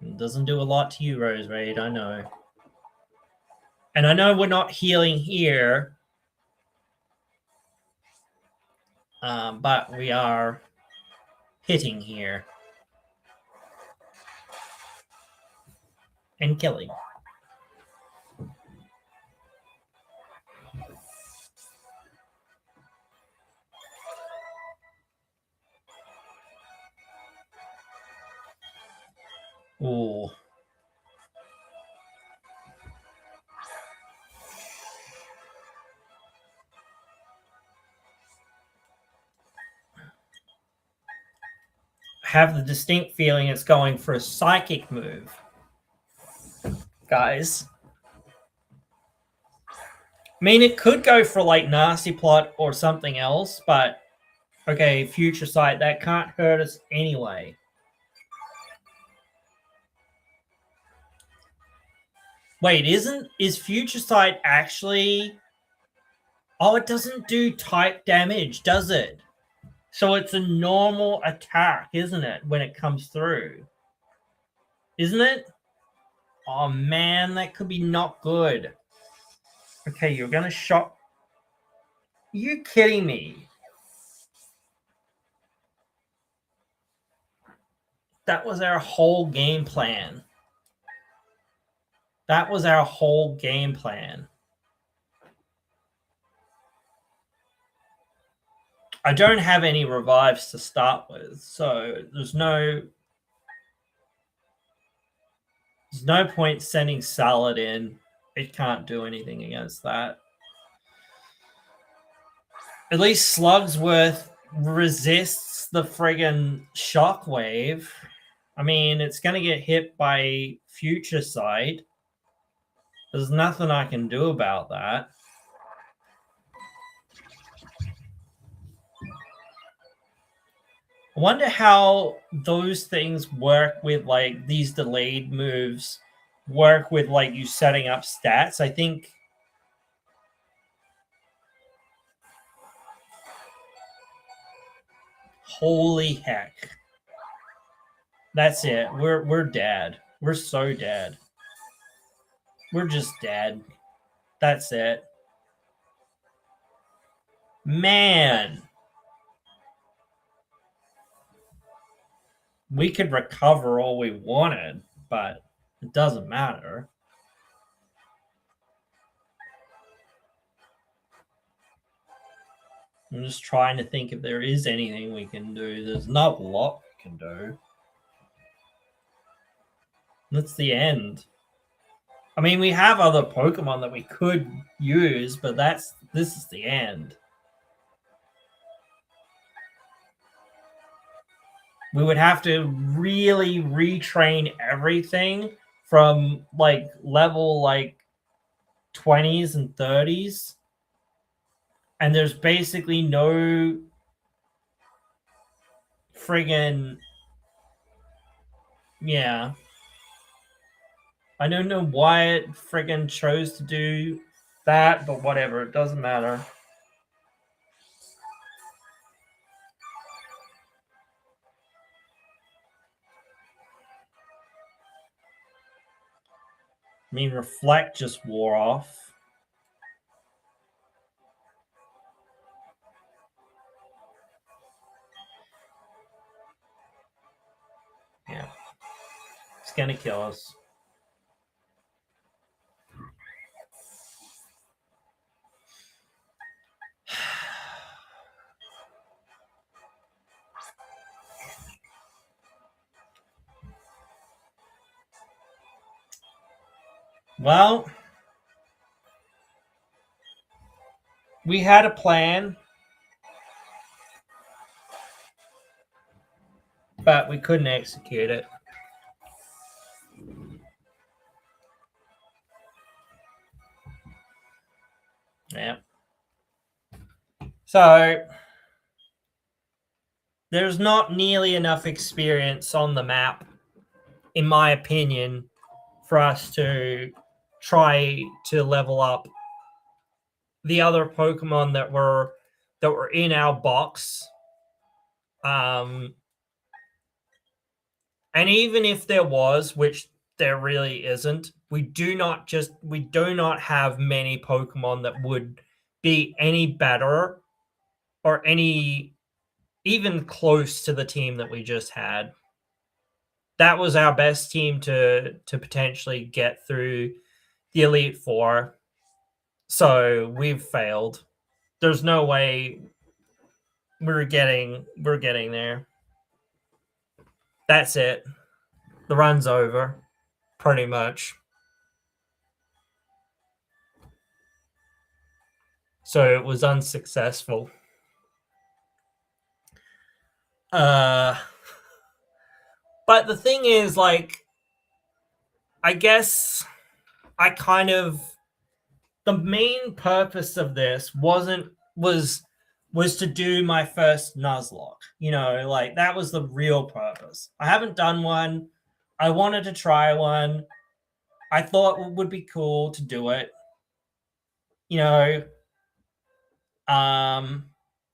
It doesn't do a lot to you, Rose Raid, I know. And I know we're not healing here. But we are hitting here and killing. Ooh. Have the distinct feeling it's going for a psychic move, guys. I mean, it could go for like nasty plot or something else, but okay, future sight, that can't hurt us anyway. Wait, is future sight actually? Oh, it doesn't do type damage, does it? So it's a normal attack, isn't it, when it comes through? Isn't it? Oh man, that could be not good. Okay, you're gonna shock. You kidding me? That was our whole game plan. That was our whole game plan. I don't have any revives to start with, so there's no point sending Salad in. It can't do anything against that. At least Slugsworth resists the friggin' shockwave. I mean, it's going to get hit by Future Sight. There's nothing I can do about that. I wonder how those things work with, like, these delayed moves work with, like, you setting up stats. I think... Holy heck. That's it. We're dead. We're so dead. We're just dead. That's it. Man. We could recover all we wanted, but it doesn't matter. I'm just trying to think if there is anything we can do. There's not a lot we can do. That's the end. I mean, we have other Pokemon that we could use, but this is the end. We would have to really retrain everything from like level like 20s and 30s. And there's basically no friggin'... Yeah. I don't know why it friggin' chose to do that, but whatever. It doesn't matter. I mean, Reflect just wore off. Yeah. It's gonna kill us. Well, we had a plan, but we couldn't execute it. Yeah. So there's not nearly enough experience on the map, in my opinion, for us to try to level up the other Pokemon that were in our box. And even if there was, which there really isn't, we do not have many Pokemon that would be any better or any even close to the team that we just had. That was our best team to potentially get through the Elite Four. So we've failed. There's no way we're getting there. That's it. The run's over, pretty much. So it was unsuccessful. But the thing is, like, I guess I kind of, the main purpose of this was to do my first Nuzlocke. You know, like that was the real purpose. I haven't done one. I wanted to try one. I thought it would be cool to do it. You know,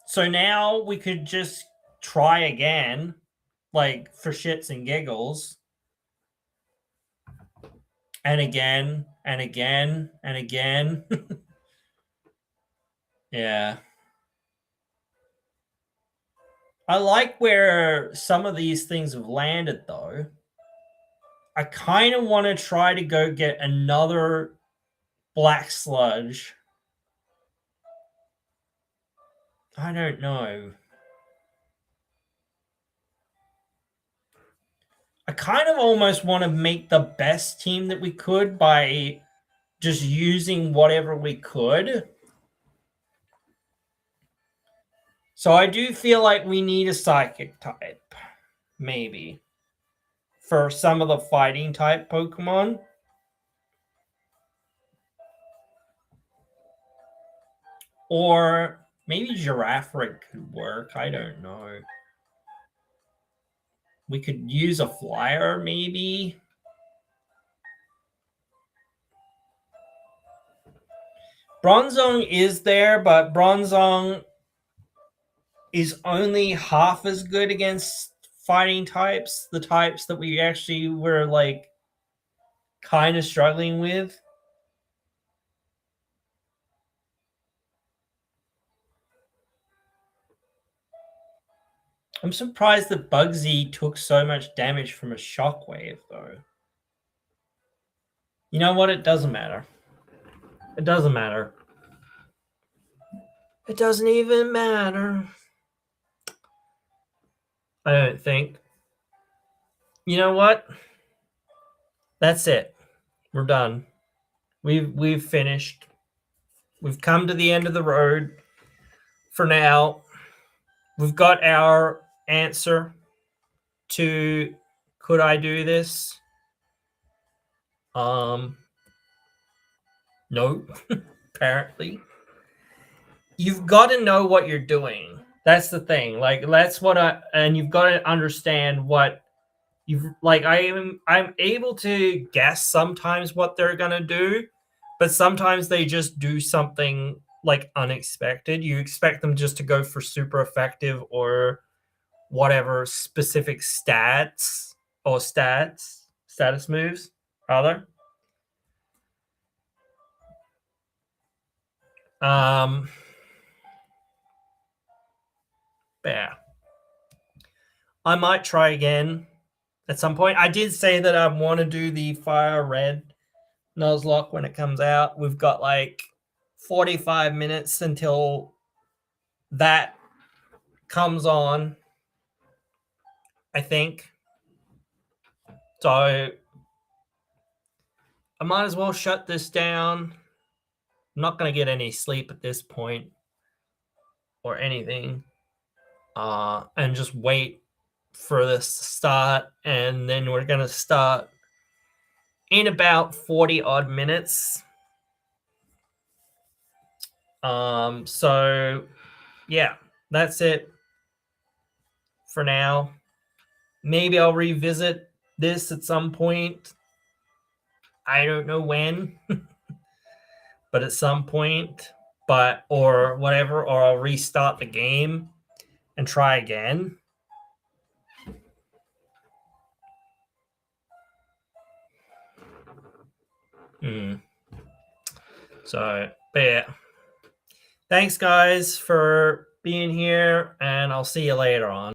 so now we could just try again, like for shits and giggles, and again and again and again. Yeah. I like where some of these things have landed, though. I kind of want to try to go get another black sludge. I don't know. I kind of almost want to make the best team that we could by just using whatever we could. So I do feel like we need a psychic type, maybe, for some of the fighting type Pokemon. Or maybe Girafarig could work. I don't know. We could use a flyer, maybe. Bronzong is there, but Bronzong is only half as good against fighting types, the types that we actually were like kind of struggling with. I'm surprised that Bugsy took so much damage from a shockwave, though. You know what? It doesn't matter. It doesn't matter. It doesn't even matter. I don't think. You know what? That's it. We're done. We've finished. We've come to the end of the road for now. We've got our answer to could I do this? No, apparently. You've got to know what you're doing. That's the thing. Like that's what and you've got to understand what you've like I'm able to guess sometimes what they're going to do, but sometimes they just do something like unexpected. You expect them just to go for super effective or whatever specific status moves, rather. Yeah. I might try again at some point. I did say that I want to do the Fire Red Nuzlocke when it comes out. We've got like 45 minutes until that comes on, I think. So I might as well shut this down. I'm not going to get any sleep at this point or anything. And just wait for this to start. And then we're going to start in about 40 odd minutes. So yeah, that's it for now. Maybe I'll revisit this at some point. I don't know when, but at some point, or whatever, or I'll restart the game and try again. So, but yeah. Thanks, guys, for being here, and I'll see you later on.